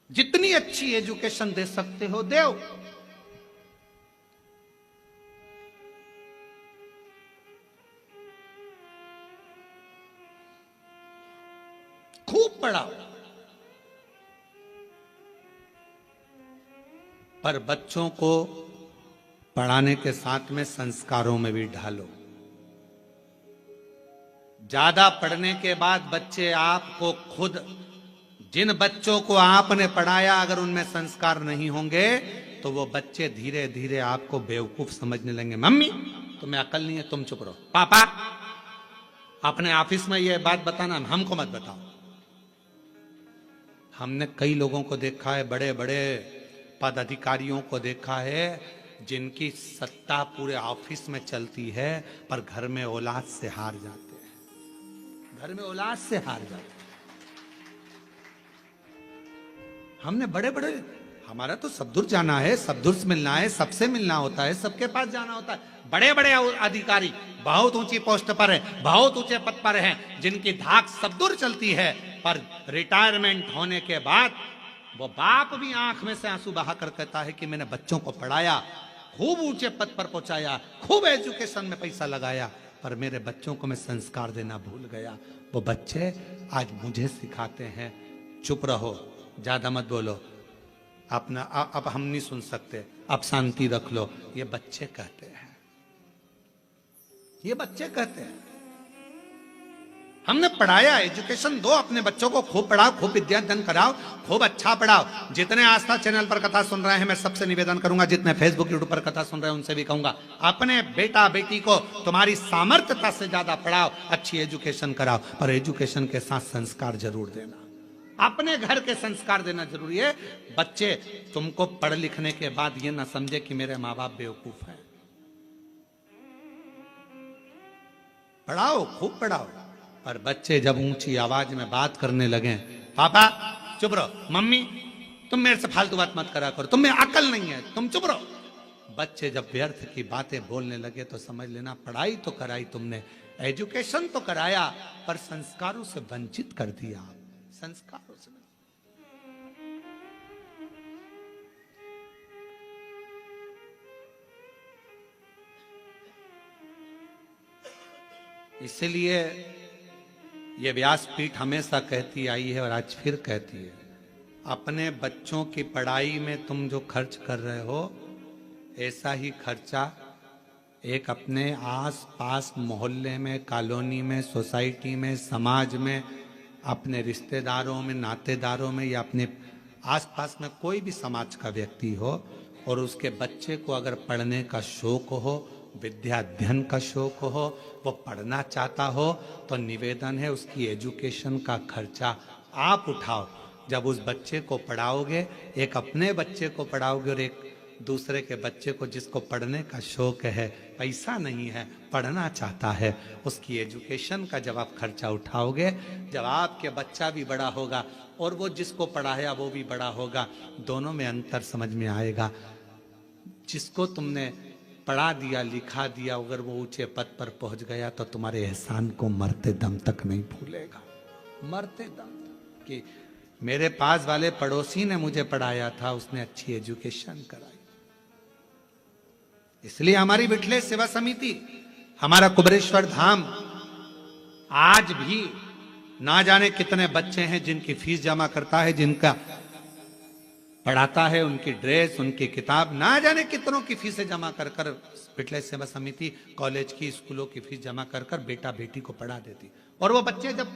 जितनी अच्छी एजुकेशन दे सकते हो दो। खूब पढ़ाओ, पर बच्चों को पढ़ाने के साथ में संस्कारों में भी ढालो। ज्यादा पढ़ने के बाद बच्चे आपको खुद, जिन बच्चों को आपने पढ़ाया, अगर उनमें संस्कार नहीं होंगे तो वो बच्चे धीरे धीरे आपको बेवकूफ समझने लगेंगे। मम्मी तुम्हें अकल नहीं है, तुम चुप रहो। पापा अपने ऑफिस में ये बात बताना, हमको मत बताओ। हमने कई लोगों को देखा है, बड़े बड़े पद अधिकारियों को देखा है, जिनकी सत्ता पूरे ऑफिस में चलती है, पर घर में औलाद से हार जाते हैं। घर में औलाद से हार जाते हैं। हमने बड़े बड़े, हमारा तो सब दूर जाना है, सब दूर से मिलना है, सबसे मिलना होता है, सबके पास जाना होता है। बड़े बड़े अधिकारी बहुत ऊंची पोस्ट पर है, बहुत ऊंचे पद पर हैं, जिनकी धाक सब दूर चलती है, पर रिटायरमेंट होने के बाद वो बाप भी आंख में से आंसू बहाकर कहता है कि मैंने बच्चों को पढ़ाया, खूब ऊंचे पद पर पहुंचाया, खूब एजुकेशन में पैसा लगाया, पर मेरे बच्चों को मैं संस्कार देना भूल गया। वो बच्चे आज मुझे सिखाते हैं, चुप रहो, ज्यादा मत बोलो, अपना अब हम नहीं सुन सकते, अब शांति रख लो। ये बच्चे कहते हैं, ये बच्चे कहते हैं। हमने पढ़ाया, एजुकेशन दो अपने बच्चों को, खूब पढ़ाओ, खूब विद्यादान कराओ, खूब अच्छा पढ़ाओ। जितने आस्था चैनल पर कथा सुन रहे हैं, मैं सबसे निवेदन करूंगा, जितने फेसबुक यूट्यूब पर कथा सुन रहे हैं उनसे भी कहूंगा, अपने बेटा बेटी को तुम्हारी सामर्थ्यता से ज्यादा पढ़ाओ, अच्छी एजुकेशन कराओ, पर एजुकेशन के साथ संस्कार जरूर देना। अपने घर के संस्कार देना जरूरी है। बच्चे तुमको पढ़ लिखने के बाद ये ना समझे कि मेरे माँ बाप बेवकूफ हैं। पढ़ाओ, खूब पढ़ाओ, और बच्चे जब ऊंची आवाज में बात करने लगे, पापा चुप रहो, मम्मी तुम मेरे से फालतू बात मत करा करो, तुम्हें अकल नहीं है, तुम चुप रहो। बच्चे जब व्यर्थ की बातें बोलने लगे तो समझ लेना पढ़ाई तो कराई तुमने, एजुकेशन तो कराया, पर संस्कारों से वंचित कर दिया। संस्कारों से इसलिए ये व्यासपीठ हमेशा कहती आई है और आज फिर कहती है, अपने बच्चों की पढ़ाई में तुम जो खर्च कर रहे हो, ऐसा ही खर्चा एक अपने आस पास मोहल्ले में, कॉलोनी में, सोसाइटी में, समाज में, अपने रिश्तेदारों में, नातेदारों में, या अपने आसपास में कोई भी समाज का व्यक्ति हो और उसके बच्चे को अगर पढ़ने का शौक हो, विद्या अध्ययन का शौक हो, वो पढ़ना चाहता हो, तो निवेदन है उसकी एजुकेशन का खर्चा आप उठाओ। जब उस बच्चे को पढ़ाओगे, एक अपने बच्चे को पढ़ाओगे और एक दूसरे के बच्चे को जिसको पढ़ने का शौक है, पैसा नहीं है, पढ़ना चाहता है, उसकी एजुकेशन का जब आप खर्चा उठाओगे, जब आपके बच्चा भी बड़ा होगा और वो जिसको पढ़ाया वो भी बड़ा होगा, दोनों में अंतर समझ में आएगा। जिसको तुमने पढ़ा दिया, लिखा दिया, अगर वो ऊंचे पद पर पहुंच गया तो तुम्हारे एहसान को मरते दम तक नहीं भूलेगा, मरते दम तक। कि मेरे पास वाले पड़ोसी ने मुझे पढ़ाया था, उसने अच्छी एजुकेशन कराई। इसलिए हमारी विठलेश सेवा समिति, हमारा कुबरेश्वर धाम आज भी ना जाने कितने बच्चे हैं जिनकी फीस जमा करता है, जिनका पढ़ाता है, उनकी ड्रेस, उनकी किताब, ना जाने कितनों की फीसें जमा कर कर विठलेश सेवा समिति कॉलेज की, स्कूलों की फीस जमा कर कर बेटा बेटी को पढ़ा देती। और वो बच्चे जब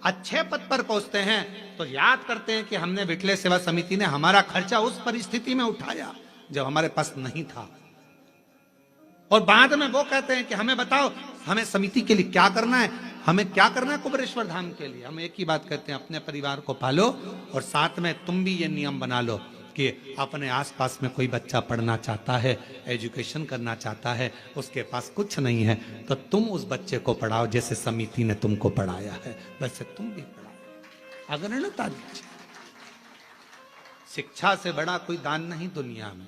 अच्छे पद पर पहुंचते हैं तो याद करते हैं कि हमने विठलेश सेवा समिति ने हमारा खर्चा उस परिस्थिति में उठाया जब हमारे पास नहीं था। और बाद में वो कहते हैं कि हमें बताओ, हमें समिति के लिए क्या करना है, हमें क्या करना है कुबरेश्वर धाम के लिए। हम एक ही बात कहते हैं, अपने परिवार को पालो और साथ में तुम भी ये नियम बना लो कि अपने आसपास में कोई बच्चा पढ़ना चाहता है, एजुकेशन करना चाहता है, उसके पास कुछ नहीं है, तो तुम उस बच्चे को पढ़ाओ जैसे समिति ने तुमको पढ़ाया है, वैसे तुम भी पढ़ाओ। अग्रणता दीजिए। शिक्षा से बड़ा कोई दान नहीं दुनिया में,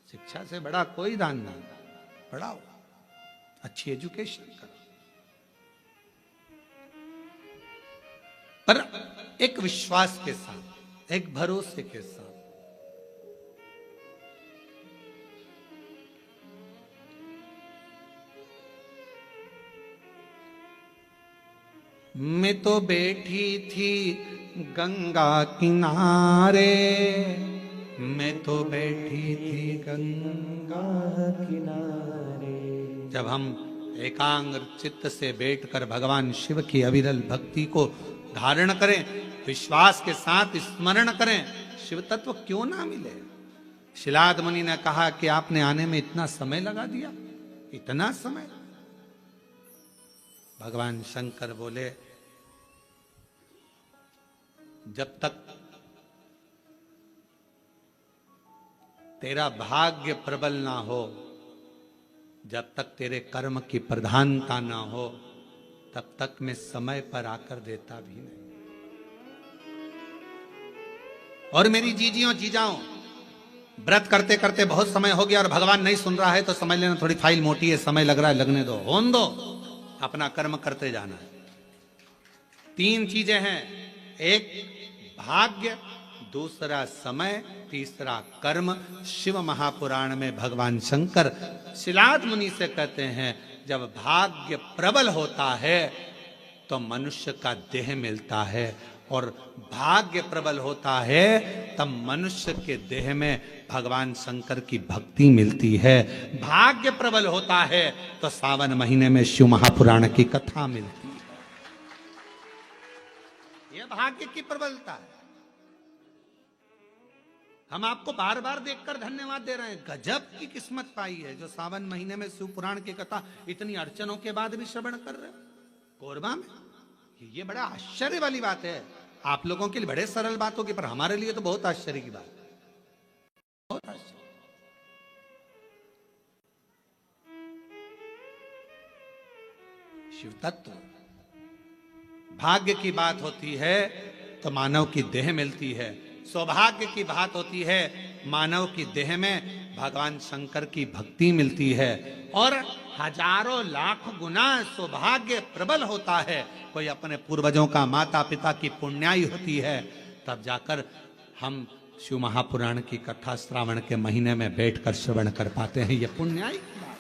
शिक्षा से बड़ा कोई दान नहीं। पढ़ाओ, अच्छी एजुकेशन करो, पर एक विश्वास के साथ, एक भरोसे के साथ। मैं तो बैठी थी गंगा किनारे, मैं तो बैठी थी गंगा किनारे। जब हम एकाग्र चित्त से बैठकर भगवान शिव की अविरल भक्ति को धारण करें, विश्वास के साथ स्मरण करें, शिव तत्व क्यों ना मिले। शिलाद मुनि ने कहा कि आपने आने में इतना समय लगा दिया, इतना समय। भगवान शंकर बोले, जब तक तेरा भाग्य प्रबल ना हो, जब तक तेरे कर्म की प्रधानता ना हो, तब तक मैं समय पर आकर देता भी नहीं। और मेरी जीजियों जीजाओं, व्रत करते करते बहुत समय हो गया और भगवान नहीं सुन रहा है तो समझ लेना थोड़ी फाइल मोटी है, समय लग रहा है, लगने दो, होने दो, अपना कर्म करते जाना है। 3 चीजें हैं, एक भाग्य, दूसरा समय, तीसरा कर्म। शिव महापुराण में भगवान शंकर शिलाद मुनि से कहते हैं, जब भाग्य प्रबल होता है तो मनुष्य का देह मिलता है, और भाग्य प्रबल होता है तब मनुष्य के देह में भगवान शंकर की भक्ति मिलती है। भाग्य प्रबल होता है तो सावन महीने में शिव महापुराण की कथा मिलती है। यह भाग्य की प्रबलता है। हम आपको बार बार देखकर धन्यवाद दे रहे हैं, गजब की किस्मत पाई है जो सावन महीने में शिव पुराण की कथा इतनी अड़चनों के बाद भी श्रवण कर रहे हैं कोरबा में। ये बड़ा आश्चर्य वाली बात है। आप लोगों के लिए बड़े सरल बातों की, पर हमारे लिए तो बहुत आश्चर्य की बात है, बहुत आश्चर्य। शिव तत्व, भाग्य की बात होती है तो मानव की देह मिलती है, सौभाग्य की बात होती है मानव की देह में भगवान शंकर की भक्ति मिलती है, और हजारों लाख गुना सौभाग्य प्रबल होता है। कोई अपने पूर्वजों का, माता पिता की पुण्याई होती है, तब जाकर हम शिव महापुराण की कथा श्रावण के महीने में बैठकर श्रवण कर पाते हैं। यह पुण्याई की बात।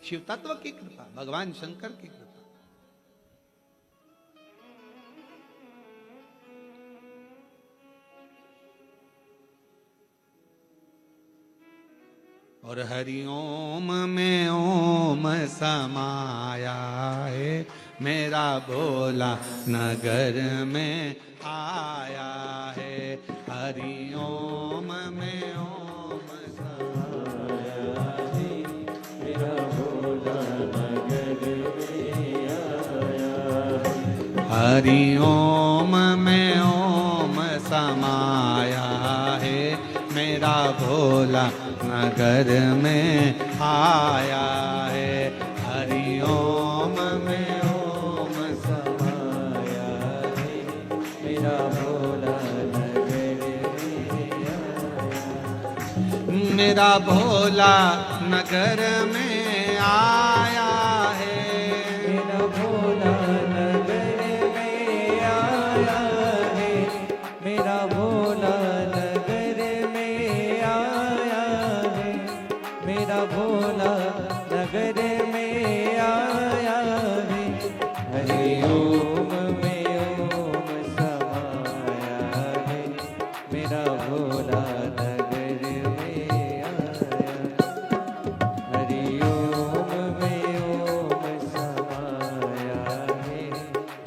शिव तत्व की कृपा, भगवान शंकर की कृपा। और हरिओम में ओम समाया है, मेरा भोला नगर में आया है। हरिओम में ओम समाया है, मेरा भोला नगर में आया है। हरिओम में ओम समाया है, मेरा भोला नगर में आया है। हरिओम में ओम समाया है, मेरा भोला नगर में आया। मेरा भोला नगर में आया है, मेरा भोला नगर में आया है। मेरा भोला भोला नगर में आया है। हरिओम में ओम समाया है, मेरा भोला नगर में आया। हरिओम में ओम समाया है,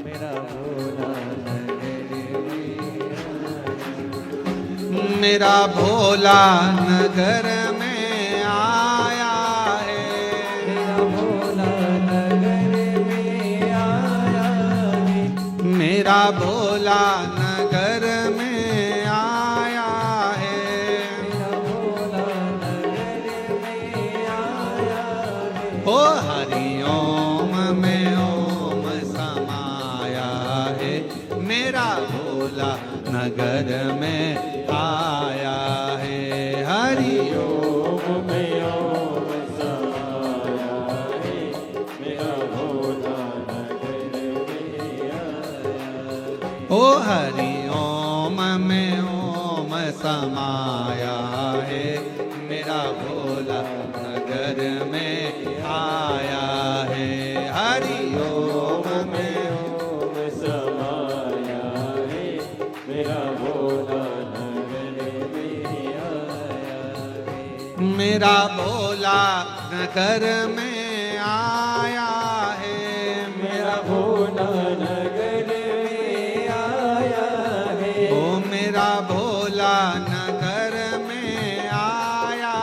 मेरा भोला नगर में आया। मेरा भोला नगर में आया है, मेरा भोला नगर में आया है। मेरा भोला नगर में आया है, मेरा भोला नगर में आया है। ओ हरिओम में ओम समाया है, मेरा भोला नगर में आया है। हरिओम में ओम समाया है, मेरा भोला नगर में आया। ओ हरिओम में ओम समाया है, मेरा भोला नगर में आया है। हरिओम में ओम समाया है, मेरा भोला नगर में आया है। मेरा भोला नगर में आया है, मेरा भोला नगर में आया है। ओ मेरा भोला नगर में आया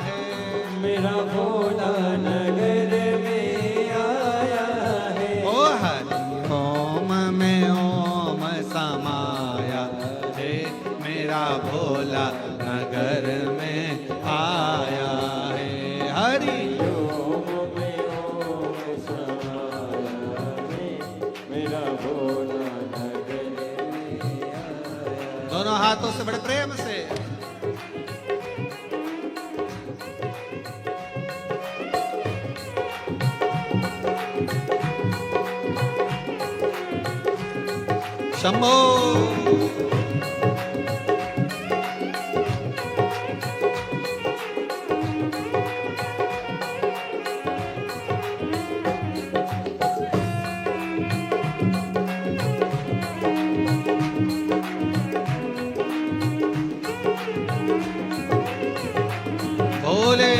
है, मेरा भोला नगर में आया है। ओ हरिओम में ओम समाया है, मेरा भोला नगर में आया है। हरिओम में ओम समाया है, मेरा भोला नगर में आया। दोनों हाथों से बड़े प्रेम से शंभो। भोले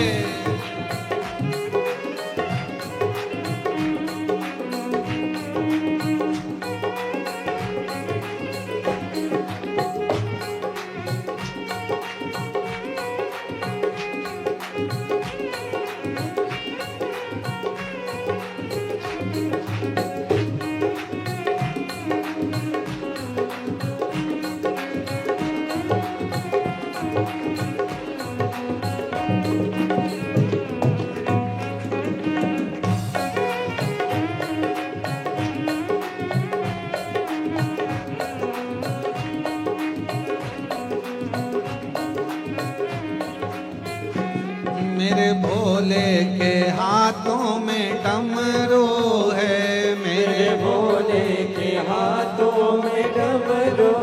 मेरे भोले के हाथों में डमरू है, मेरे भोले के हाथों में डमरू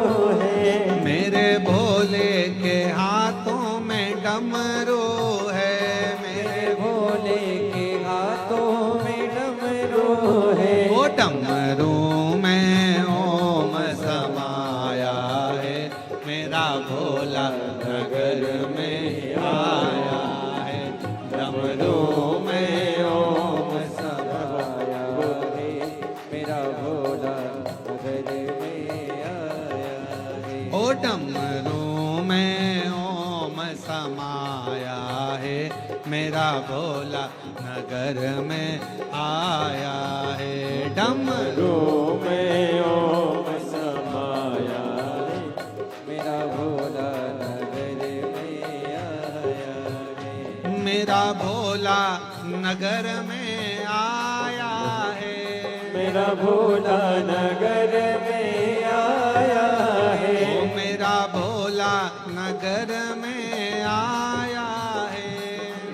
है। मेरे भोले के हाथों में डमरू है, मेरे भोले के हाथों डमरू में ओम समाया है, मेरा भोला नगर में आया है। डमरू में ओम समाया है, मेरा भोला नगर में आया है। ओ डमरू में ओम समाया है, मेरा भोला नगर में आया है। डमरू में ओम समाया है, मेरा भोला नगर में आया है। मेरा भोला नगर में आया है, मेरा भोला नगर में आया है। ओ मेरा भोला नगर में आया है।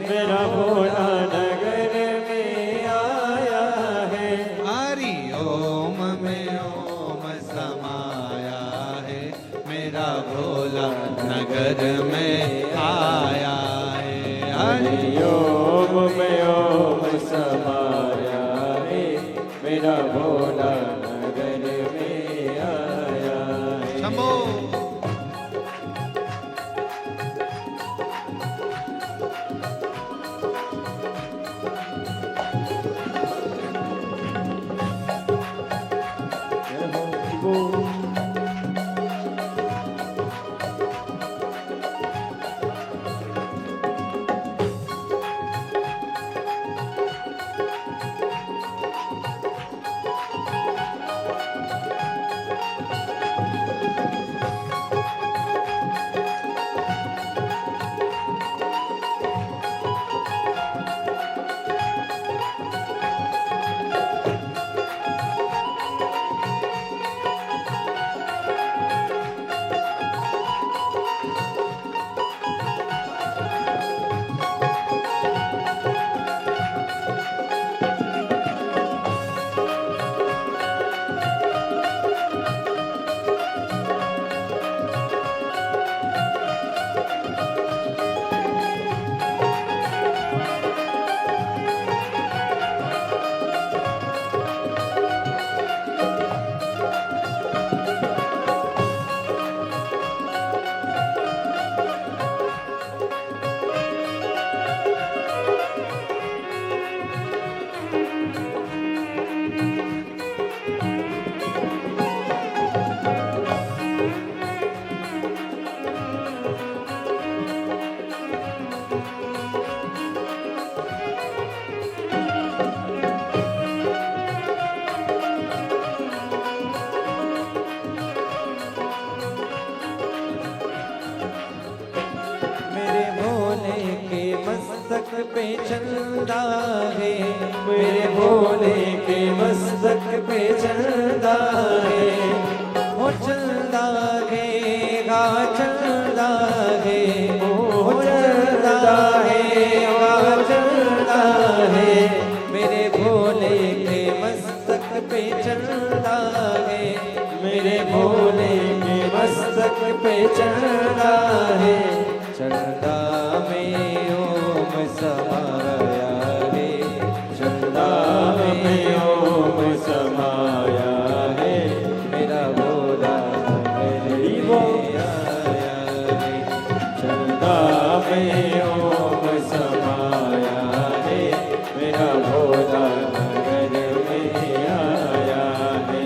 मेरा भोला नगर में आया है। हरि ओम में ओम समाया है, मेरा भोला नगर में आया है। हरि ओम में ओम समाया है, मेरा भोला नगर में आया है। शंभो। मेरे भोले के मस्तक पे चंदा है, मेरे भोले के मस्तक पे चंदा है। हो चंदा है गा चंदा है, हो चंदा है गा चंदा है। मेरे भोले के मस्तक पे चंदा है, मेरे भोले के मस्तक पे चंदा है। चंदा में ओम समाया है, चंदा में ओम समाया है। मेरा भोला नगर में आया है। चंदा में ओम समाया है, मेरा भोला नगर में आया है।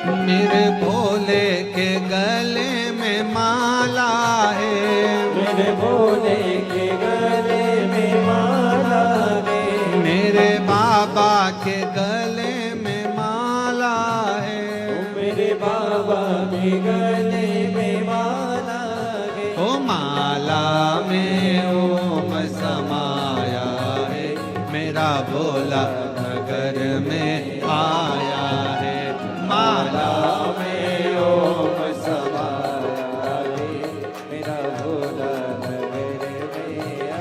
मेरे भोले के गले में माला है, मेरे भोले के गले में माला है, मेरे बाबा के गले में माला है, मेरे बाबा के गले में माला है। ओ माला में ओम समाया है, मेरा भोला नगर में आया है। माला में ओम समाया है, मेरा भोला नगर में आया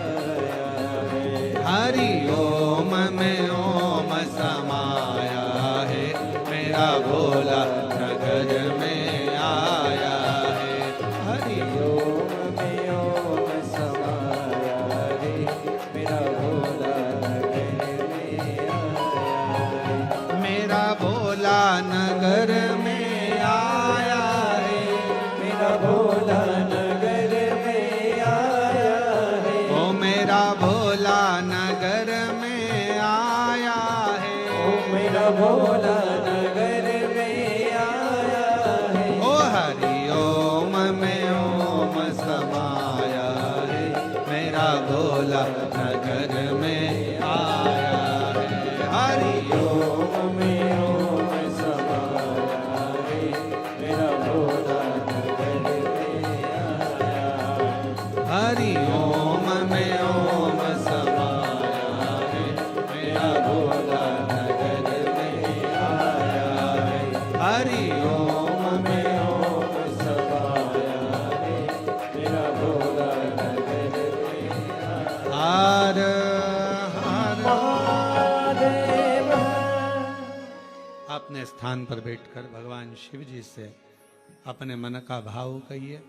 है। हरि ओम में ओम समाया है, मेरा भोला नगर में आया है। हरि ओम में ओम समाया है, मेरा भोला नगर में आया है। मेरा भोला नगर में आया है, मेरा भोला नगर में आया है। ओ मेरा भोला नगर में आया है, ओ मेरा भोला नगर में आया है। ओ हरि ओम में ओम समाया है, मेरा भोला नगर में आया है। हरि ओम में ओम समाया है, मेरा भोला नगर में आया है। हरि ओम में ओम समाया है, मेरा भोला नगर में आया है। हरि ओम में ओम समाया है, मेरा भोला नगर में हर हर महादेव। अपने स्थान पर बैठकर भगवान शिव जी से अपने मन का भाव कहिए,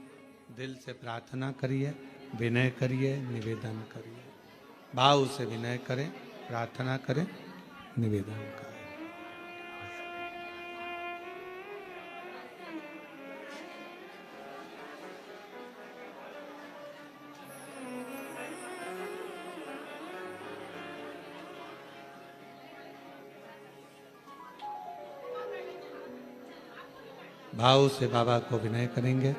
दिल से प्रार्थना करिए, विनय करिए, निवेदन करिए। भाव से विनय करें, प्रार्थना करें, निवेदन करें। भाव से बाबा को विनय करेंगे,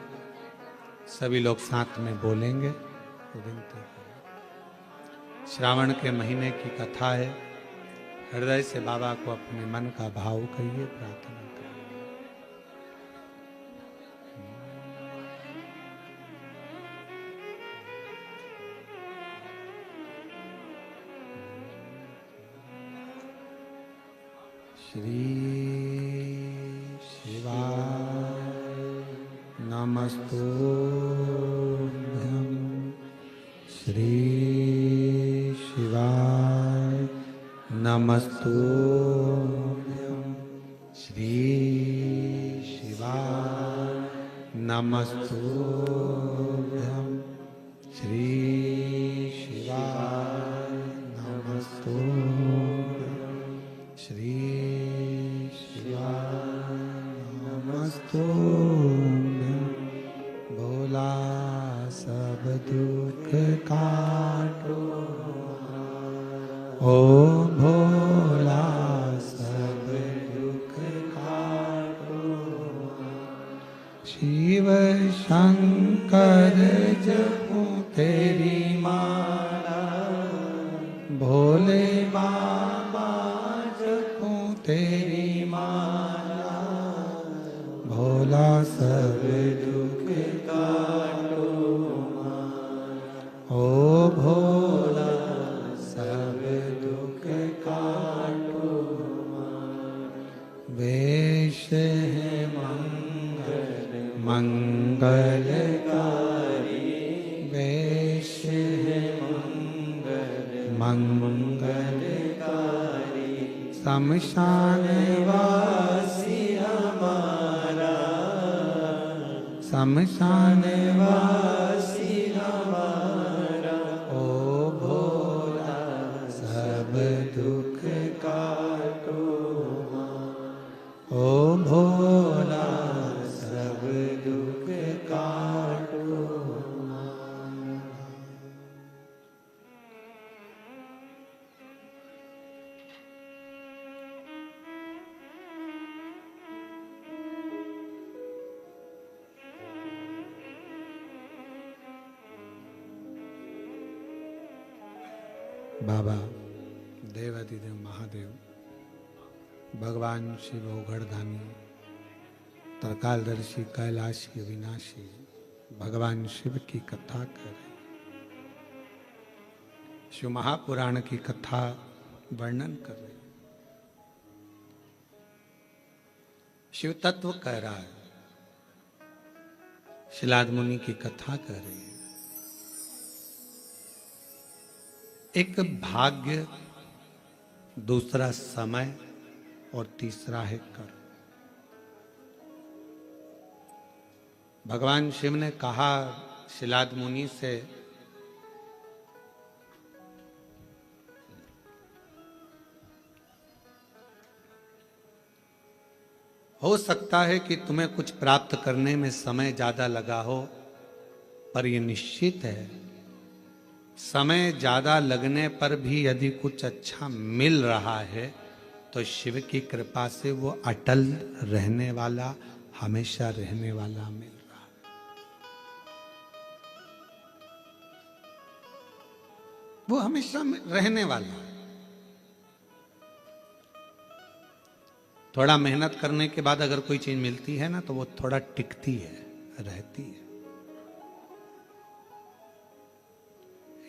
सभी लोग साथ में बोलेंगे तो विनती करें। श्रावण के महीने की कथा है, हृदय से बाबा को अपने मन का भाव कहिए, प्रार्थना करिए। श्री शिवाय नमस्तुभ्यं, श्री शिवाय नमस्तुभ्यं, श्री शिवाय नमस्तुभ्यं, श्री शिवाय नमस्तुभ्यं, श्री शिवाय नमस्तुभ्यं। भोला सब दुख काटो, ओ भोला सब दुख काटो। शिव शंकर जपूं तेरी माला, भोले बाबा जपूं तेरी माला। भोला सब दुख काटो, ओ भोला सब दुख काटो। वेश है मंगलकारी, वेश है मंगलकारी। शमशान वासी हमारा, शमशान वासी हमारा। ओ भोला सब दुख काटो, ओ भोला सब दुख काटो। बाबा देवाधिदेव महादेव भगवान शिव ओघड़दानी त्रिकालदर्शी कैलाशी अविनाशी भगवान शिव की कथा कर रहे, शिव महापुराण की कथा वर्णन कर रहे, शिव तत्व कह रहा है, शिलाद मुनि की कथा कर रही है। एक भाग्य, दूसरा समय और तीसरा है कर्म। भगवान शिव ने कहा शिलाद मुनि से, हो सकता है कि तुम्हें कुछ प्राप्त करने में समय ज्यादा लगा हो, पर यह निश्चित है समय ज्यादा लगने पर भी यदि कुछ अच्छा मिल रहा है तो शिव की कृपा से वो अटल रहने वाला, हमेशा रहने वाला मिल रहा है। वो हमेशा रहने वाला है। थोड़ा मेहनत करने के बाद अगर कोई चीज मिलती है ना तो वो थोड़ा टिकती है, रहती है।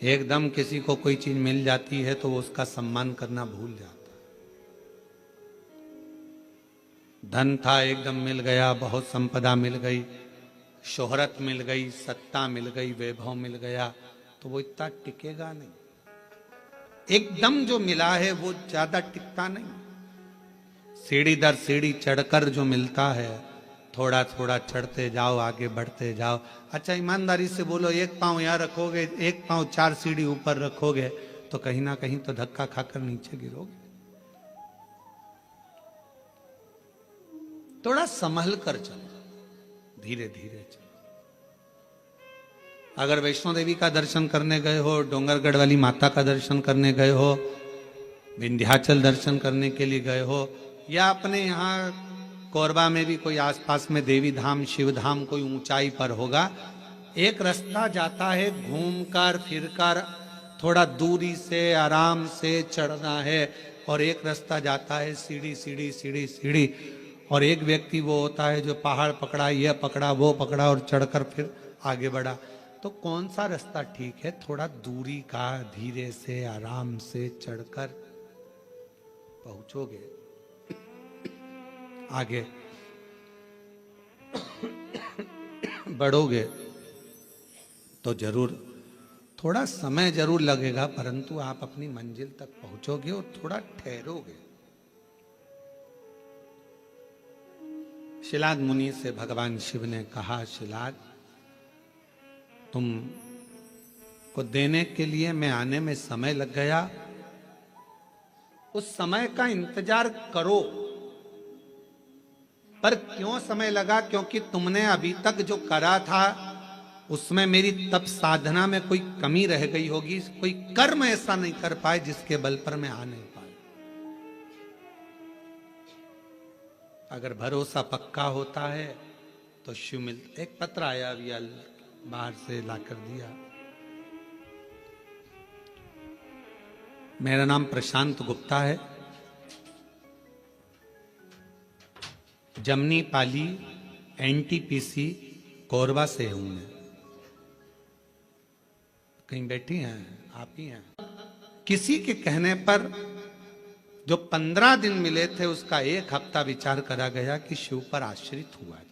एकदम किसी को कोई चीज मिल जाती है तो वो उसका सम्मान करना भूल जाता है। धन था एकदम मिल गया, बहुत संपदा मिल गई, शोहरत मिल गई, सत्ता मिल गई, वैभव मिल गया, तो वो इतना टिकेगा नहीं। एकदम जो मिला है वो ज्यादा टिकता नहीं। सीढ़ी दर सीढ़ी चढ़कर जो मिलता है, थोड़ा थोड़ा चढ़ते जाओ, आगे बढ़ते जाओ। अच्छा ईमानदारी से बोलो, एक पांव यहां रखोगे, एक पांव 4 सीढ़ी ऊपर रखोगे तो कहीं ना कहीं तो धक्का खाकर नीचे गिरोगे। थोड़ा संभल कर चलो, धीरे धीरे चलो। अगर वैष्णो देवी का दर्शन करने गए हो, डोंगरगढ़ वाली माता का दर्शन करने गए हो, विंध्याचल दर्शन करने के लिए गए हो, या अपने यहाँ कोरबा में भी कोई आसपास में देवी धाम, शिव धाम कोई ऊंचाई पर होगा, एक रास्ता जाता है घूमकर फिरकर, थोड़ा दूरी से आराम से चढ़ना है, और एक रास्ता जाता है सीढ़ी सीढ़ी सीढ़ी सीढ़ी, और एक व्यक्ति वो होता है जो पहाड़ पकड़ा, यह पकड़ा, वो पकड़ा और चढ़कर फिर आगे बढ़ा। तो कौन सा रास्ता ठीक है? थोड़ा दूरी का, धीरे से आराम से चढ़कर पहुंचोगे आगे बढ़ोगे तो जरूर थोड़ा समय जरूर लगेगा, परंतु आप अपनी मंजिल तक पहुंचोगे और थोड़ा ठहरोगे। शिलाद मुनि से भगवान शिव ने कहा, शिलाद तुम को देने के लिए मैं आने में समय लग गया, उस समय का इंतजार करो। पर क्यों समय लगा? क्योंकि तुमने अभी तक जो करा था उसमें मेरी तप साधना में कोई कमी रह गई होगी, कोई कर्म ऐसा नहीं कर पाए जिसके बल पर मैं आ नहीं पाया। अगर भरोसा पक्का होता है तो शिव मिलते। एक पत्र आया अभी बाहर से लाकर दिया। मेरा नाम प्रशांत गुप्ता है, जमनी पाली एनटीपीसी कोरबा से हूं मैं। कहीं बैठी हैं आप ही हैं? किसी के कहने पर जो 15 दिन मिले थे उसका 1 हफ्ता विचार करा गया कि शिव पर आश्रित हुआ जाए।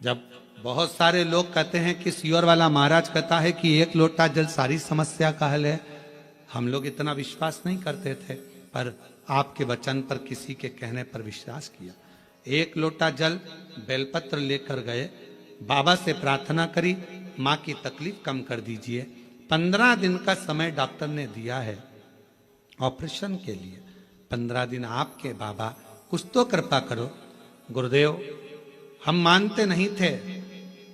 जब बहुत सारे लोग कहते हैं कि सियोर वाला महाराज कहता है कि 1 लोटा जल सारी समस्या का हल है, हम लोग इतना विश्वास नहीं करते थे, पर आपके वचन पर किसी के कहने पर विश्वास किया। 1 लोटा जल बेलपत्र लेकर गए, बाबा से प्रार्थना करी, माँ की तकलीफ कम कर दीजिए। 15 दिन का समय डॉक्टर ने दिया है ऑपरेशन के लिए। 15 दिन आपके बाबा, कुछ तो कृपा करो। गुरुदेव हम मानते नहीं थे,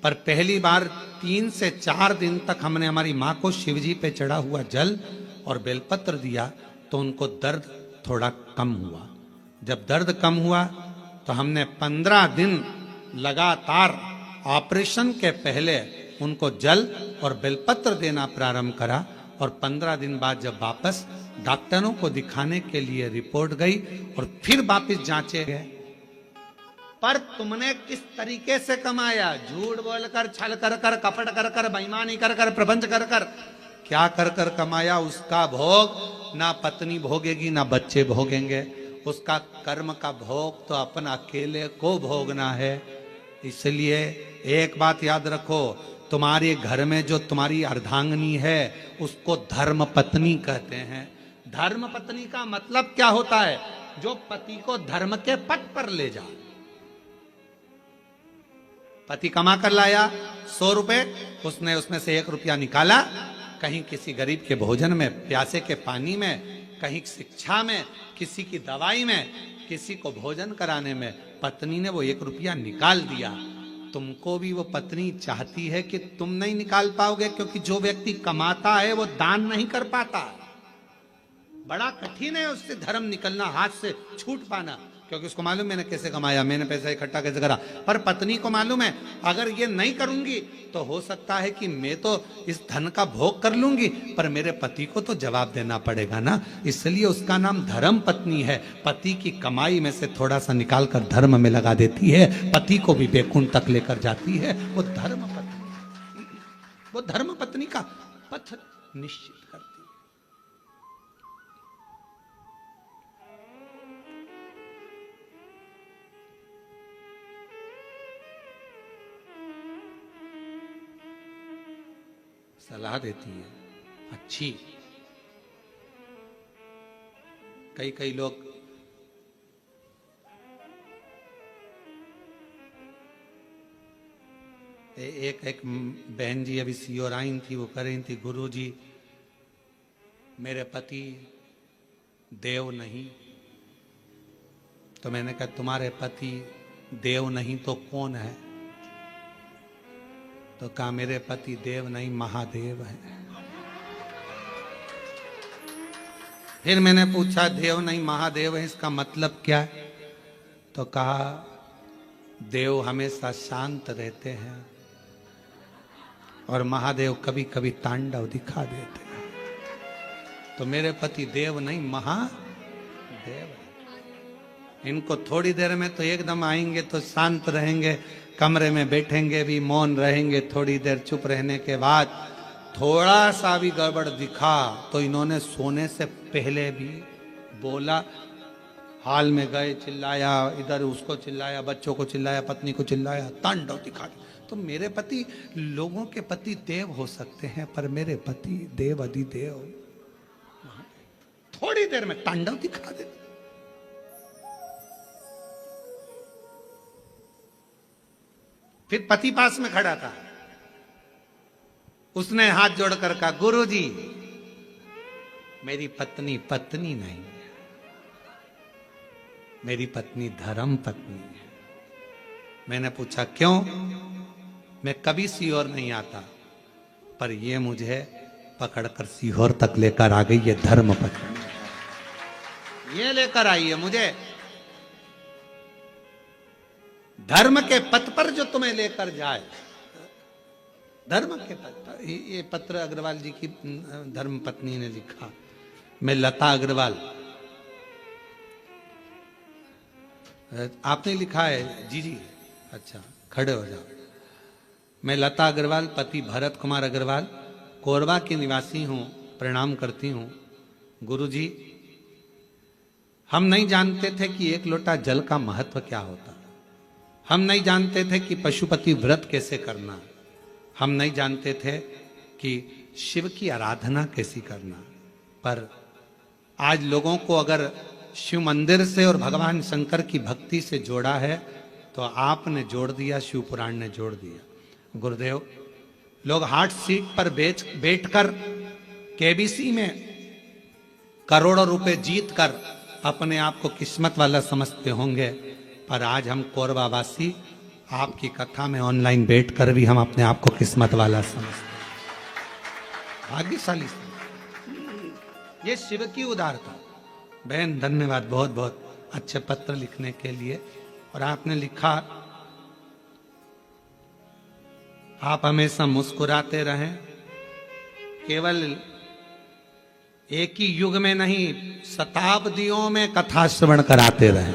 पर पहली बार 3 से 4 दिन तक हमने हमारी माँ को शिवजी पे चढ़ा हुआ जल और बेलपत्र दिया तो उनको दर्द थोड़ा कम हुआ। जब दर्द कम हुआ तो हमने 15 दिन लगातार ऑपरेशन के पहले उनको जल और बेलपत्र देना प्रारंभ करा, और 15 दिन बाद जब वापस डॉक्टरों को दिखाने के लिए रिपोर्ट गई और फिर वापस जांचे गए, पर तुमने किस तरीके से कमाया? झूठ बोलकर, छल कर कर, कपट कर कर, बेईमानी कर कर, प्रपंच कर कर, क्या कर कर कमाया? उसका भोग ना पत्नी भोगेगी ना बच्चे भोगेंगे। उसका कर्म का भोग तो अपन अकेले को भोगना है। इसलिए एक बात याद रखो, तुम्हारे घर में जो तुम्हारी अर्धांगिनी है उसको धर्म पत्नी कहते हैं। धर्म पत्नी का मतलब क्या होता है? जो पति को धर्म के पथ पर ले जाए। पति कमा कर लाया 100 रुपए, उसने उसमें से 1 रुपया निकाला, कहीं किसी गरीब के भोजन में, प्यासे के पानी में, कहीं शिक्षा में, किसी की दवाई में, किसी को भोजन कराने में पत्नी ने वो 1 रुपया निकाल दिया। तुमको भी वो पत्नी चाहती है कि तुम नहीं निकाल पाओगे, क्योंकि जो व्यक्ति कमाता है वो दान नहीं कर पाता। बड़ा कठिन है उससे धर्म निकलना, हाथ से छूट पाना, क्योंकि उसको मालूम मैंने कैसे कमाया, मैंने पैसा इकट्ठा कैसे करा। पर पत्नी को मालूम है अगर ये नहीं करूंगी तो हो सकता है कि मैं तो इस धन का भोग कर लूंगी, पर मेरे पति को तो जवाब देना पड़ेगा ना। इसलिए उसका नाम धर्म पत्नी है। पति की कमाई में से थोड़ा सा निकाल कर धर्म में लगा देती है, पति को भी बैकुंठ तक लेकर जाती है। वो धर्म पत्नी, वो धर्म पत्नी का पथ निश्चित करती है। सलाह देती है अच्छी। कई लोग एक बहन जी अभी सीओर आई थी, वो कह रही थी, गुरु जी मेरे पति देव नहीं। तो मैंने कहा तुम्हारे पति देव नहीं तो कौन है? तो कहा मेरे पति देव नहीं महादेव है। फिर मैंने पूछा देव नहीं महादेव है इसका मतलब क्या है? तो कहा देव हमेशा शांत रहते हैं और महादेव कभी कभी तांडव दिखा देते हैं। तो मेरे पति देव नहीं महादेव है। इनको थोड़ी देर में तो एकदम आएंगे तो शांत रहेंगे, कमरे में बैठेंगे भी मौन रहेंगे, थोड़ी देर चुप रहने के बाद थोड़ा सा भी गड़बड़ दिखा तो इन्होंने सोने से पहले भी बोला, हाल में गए, चिल्लाया, इधर उसको चिल्लाया, बच्चों को चिल्लाया, पत्नी को चिल्लाया, तांडव दिखा दिया। तो मेरे पति, लोगों के पति देव हो सकते हैं पर मेरे पति देव अधिदेव, थोड़ी देर में तांडव दिखा दे। फिर पति पास में खड़ा था, उसने हाथ जोड़कर कहा गुरुजी मेरी पत्नी पत्नी नहीं है, मेरी पत्नी धर्म पत्नी है। मैंने पूछा क्यों? मैं कभी सीहोर नहीं आता, पर ये मुझे पकड़कर सीहोर तक लेकर आ गई, ये धर्म पत्नी, ये लेकर आई है मुझे धर्म के पथ पर, जो तुम्हें लेकर जाए धर्म के पथ पर। ये पत्र अग्रवाल जी की धर्म पत्नी ने लिखा। मैं लता अग्रवाल, आपने लिखा है? जी जी, अच्छा खड़े हो जाओ। मैं लता अग्रवाल, पति भरत कुमार अग्रवाल, कोरबा की निवासी हूं, प्रणाम करती हूं। गुरुजी हम नहीं जानते थे कि 1 लोटा जल का महत्व क्या होता, हम नहीं जानते थे कि पशुपति व्रत कैसे करना, हम नहीं जानते थे कि शिव की आराधना कैसी करना। पर आज लोगों को अगर शिव मंदिर से और भगवान शंकर की भक्ति से जोड़ा है तो आपने जोड़ दिया, शिव पुराण ने जोड़ दिया। गुरुदेव, लोग हार्ट सीट पर बैठकर केबीसी में करोड़ों रुपए जीत कर अपने आप को किस्मत वाला समझते होंगे, पर आज हम कोरबा वासी आपकी कथा में ऑनलाइन बैठकर भी हम अपने आप को किस्मत वाला समझते हैं, भाग्यशाली। ये शिव की उदारता। बहन धन्यवाद बहुत बहुत अच्छे पत्र लिखने के लिए। और आपने लिखा, आप हमेशा मुस्कुराते रहें, केवल एक ही युग में नहीं, शताब्दियों में कथा श्रवण कराते रहे।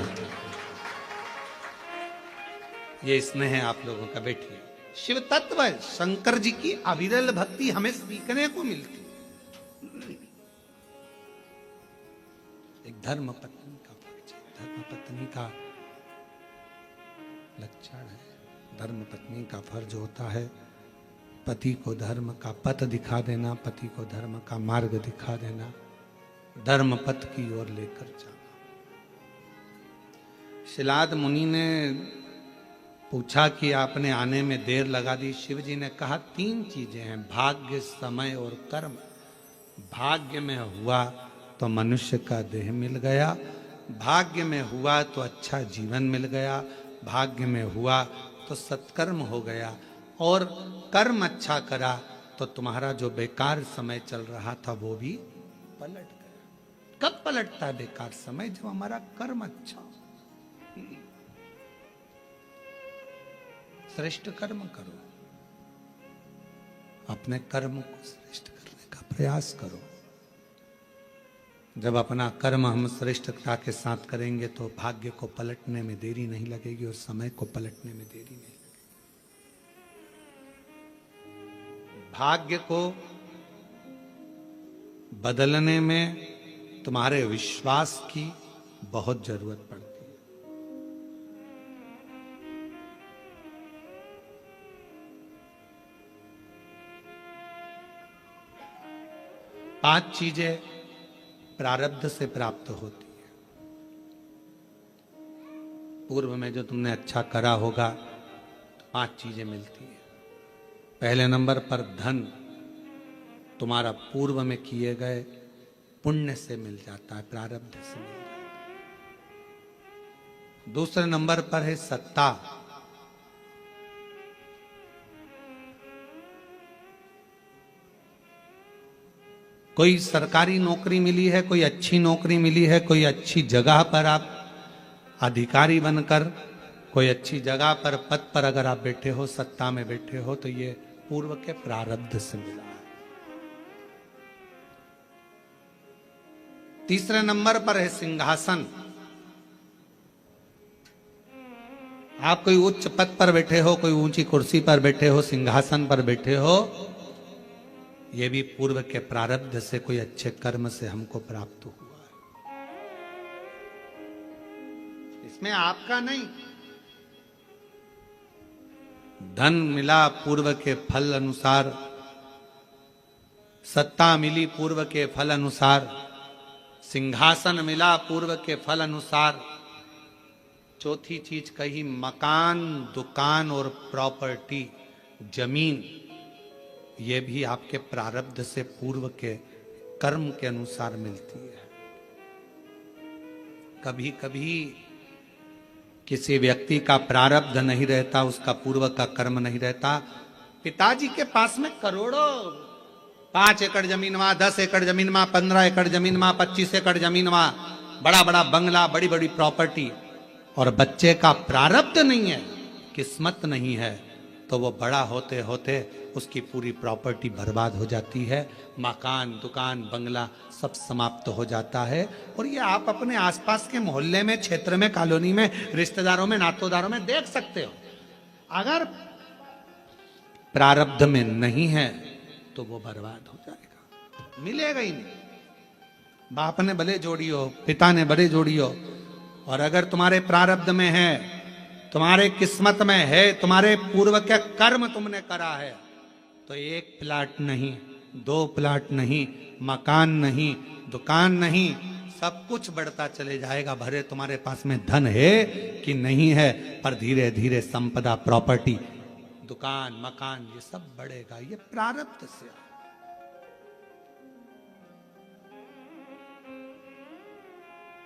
ये स्नेह है आप लोगों का। बैठिए। शिव तत्व शंकर जी की अविरल भक्ति हमें सीखने को मिलती। एक धर्म पत्नी का परिचय। धर्म पत्नी का लक्षण है, धर्म पत्नी का फर्ज होता है पति को धर्म का पथ दिखा देना, पति को धर्म का मार्ग दिखा देना, धर्म पथ की ओर लेकर जाना। शिलाद मुनि ने पूछा कि आपने आने में देर लगा दी। शिव जी ने कहा 3 चीजें हैं, भाग्य, समय और कर्म। भाग्य में हुआ तो मनुष्य का देह मिल गया, भाग्य में हुआ तो अच्छा जीवन मिल गया, भाग्य में हुआ तो सत्कर्म हो गया, और कर्म अच्छा करा तो तुम्हारा जो बेकार समय चल रहा था वो भी पलट गया। कब पलटता है बेकार समय? जब हमारा कर्म अच्छा। श्रेष्ठ कर्म करो, अपने कर्म को श्रेष्ठ करने का प्रयास करो। जब अपना कर्म हम श्रेष्ठता के साथ करेंगे तो भाग्य को पलटने में देरी नहीं लगेगी और समय को पलटने में देरी नहीं लगेगी। भाग्य को बदलने में तुम्हारे विश्वास की बहुत जरूरत पड़ती है। पांच चीजें प्रारब्ध से प्राप्त होती है। पूर्व में जो तुमने अच्छा करा होगा तो 5 चीजें मिलती है। पहले नंबर पर धन तुम्हारा पूर्व में किए गए पुण्य से मिल जाता है, प्रारब्ध से मिल जाता है। दूसरे नंबर पर है सत्ता। कोई सरकारी नौकरी मिली है, कोई अच्छी नौकरी मिली है, कोई अच्छी जगह पर आप अधिकारी बनकर कोई अच्छी जगह पर पद पर अगर आप बैठे हो, सत्ता में बैठे हो, तो ये पूर्व के प्रारब्ध से मिला है। तीसरे नंबर पर है सिंहासन। आप कोई उच्च पद पर बैठे हो, कोई ऊंची कुर्सी पर बैठे हो, सिंहासन पर बैठे हो, ये भी पूर्व के प्रारब्ध से, कोई अच्छे कर्म से हमको प्राप्त हुआ है। इसमें आपका नहीं। धन मिला पूर्व के फल अनुसार, सत्ता मिली पूर्व के फल अनुसार, सिंहासन मिला पूर्व के फल अनुसार। चौथी चीज कही मकान, दुकान और प्रॉपर्टी, जमीन, ये भी आपके प्रारब्ध से, पूर्व के कर्म के अनुसार मिलती है। कभी कभी किसी व्यक्ति का प्रारब्ध नहीं रहता, उसका पूर्व का कर्म नहीं रहता। पिताजी के पास में करोड़ों, 5 एकड़ जमीन वहां, 10 एकड़ जमीन वहां, 15 एकड़ जमीन वहां, 25 एकड़ जमीन वहां, बड़ा बड़ा बंगला, बड़ी बड़ी प्रॉपर्टी, और बच्चे का प्रारब्ध नहीं है, किस्मत नहीं है, तो वो बड़ा होते होते उसकी पूरी प्रॉपर्टी बर्बाद हो जाती है। मकान, दुकान, बंगला सब समाप्त हो जाता है। और ये आप अपने आसपास के मोहल्ले में, क्षेत्र में, कॉलोनी में, रिश्तेदारों में, नातोदारों में देख सकते हो। अगर प्रारब्ध में नहीं है तो वो बर्बाद हो जाएगा, मिलेगा ही नहीं। बाप ने भले जोड़ी हो, पिता ने भले जोड़ी हो, और अगर तुम्हारे प्रारब्ध में है, तुम्हारे किस्मत में है, तुम्हारे पूर्व के कर्म तुमने करा है, तो 1 प्लाट नहीं, 2 प्लाट नहीं, मकान नहीं, दुकान नहीं, सब कुछ बढ़ता चले जाएगा। भरे तुम्हारे पास में धन है कि नहीं है, पर धीरे धीरे संपदा, प्रॉपर्टी, दुकान, मकान, ये सब बढ़ेगा। ये प्रारब्ध से।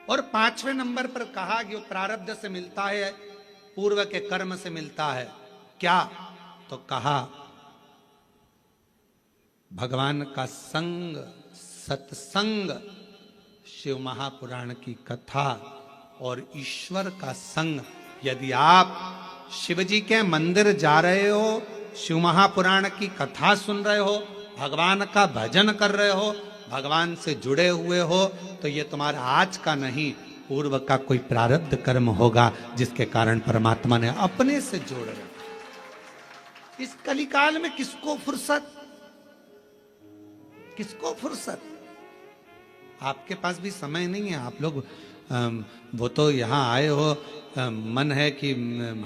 और 5वें नंबर पर कहा कि वो प्रारब्ध से मिलता है, पूर्व के कर्म से मिलता है। क्या? तो कहा भगवान का संग, सत्संग, शिव महापुराण की कथा और ईश्वर का संग। यदि आप शिव जी के मंदिर जा रहे हो, शिव महापुराण की कथा सुन रहे हो, भगवान का भजन कर रहे हो, भगवान से जुड़े हुए हो तो ये तुम्हारा आज का नहीं, पूर्व का कोई प्रारब्ध कर्म होगा जिसके कारण परमात्मा ने अपने से जोड़ रखा। इस कलिकाल में किसको फुर्सत, किसको फुर्सत? आपके पास भी समय नहीं है। आप लोग वो तो यहाँ आए हो, मन है कि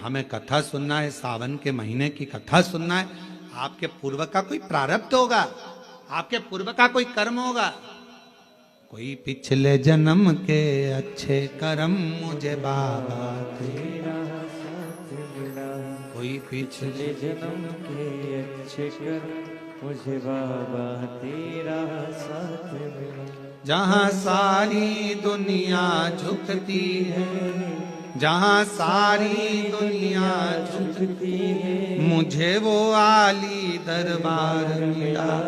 हमें कथा सुनना है, सावन के महीने की कथा सुनना है। आपके पूर्व का कोई प्रारब्ध होगा, आपके पूर्व का कोई कर्म होगा। कोई पिछले जन्म के अच्छे कर्म मुझे बाबा तेरा साथ मिला, कोई पिछले जन्म के अच्छे कर्म मुझे बाबा तेरा साथ मिला। जहाँ सारी दुनिया झुकती है, जहाँ सारी दुनिया झुकती है, मुझे वो आली दरबार मिला,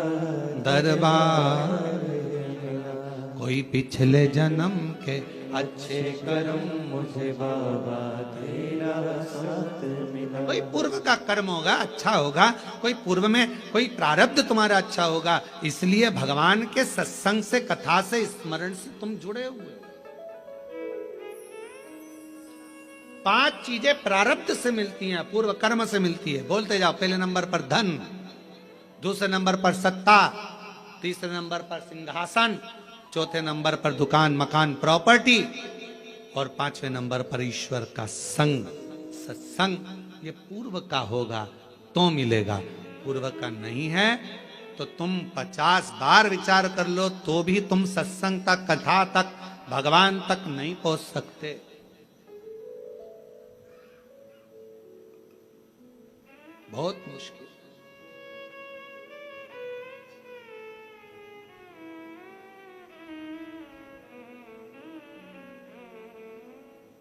दरबार। कोई पिछले जन्म के अच्छे कर्म मुझे बाबा तेरा साथ मिला। कोई पूर्व का कर्म होगा, अच्छा होगा, कोई पूर्व में कोई प्रारब्ध तुम्हारा अच्छा होगा, इसलिए भगवान के सत्संग से, कथा से, स्मरण से तुम जुड़े हुए हो। 5 चीजें प्रारब्ध से मिलती हैं, पूर्व कर्म से मिलती है। बोलते जाओ। पहले नंबर पर धन, दूसरे नंबर पर सत्ता, तीसरे नंबर पर सिंहासन, चौथे नंबर पर दुकान, मकान, प्रॉपर्टी, और 5वें नंबर पर ईश्वर का संग, सत्संग। ये पूर्व का होगा तो मिलेगा, पूर्व का नहीं है तो तुम 50 बार विचार कर लो तो भी तुम सत्संग तक, कथा तक, भगवान तक नहीं पहुंच सकते। बहुत मुश्किल।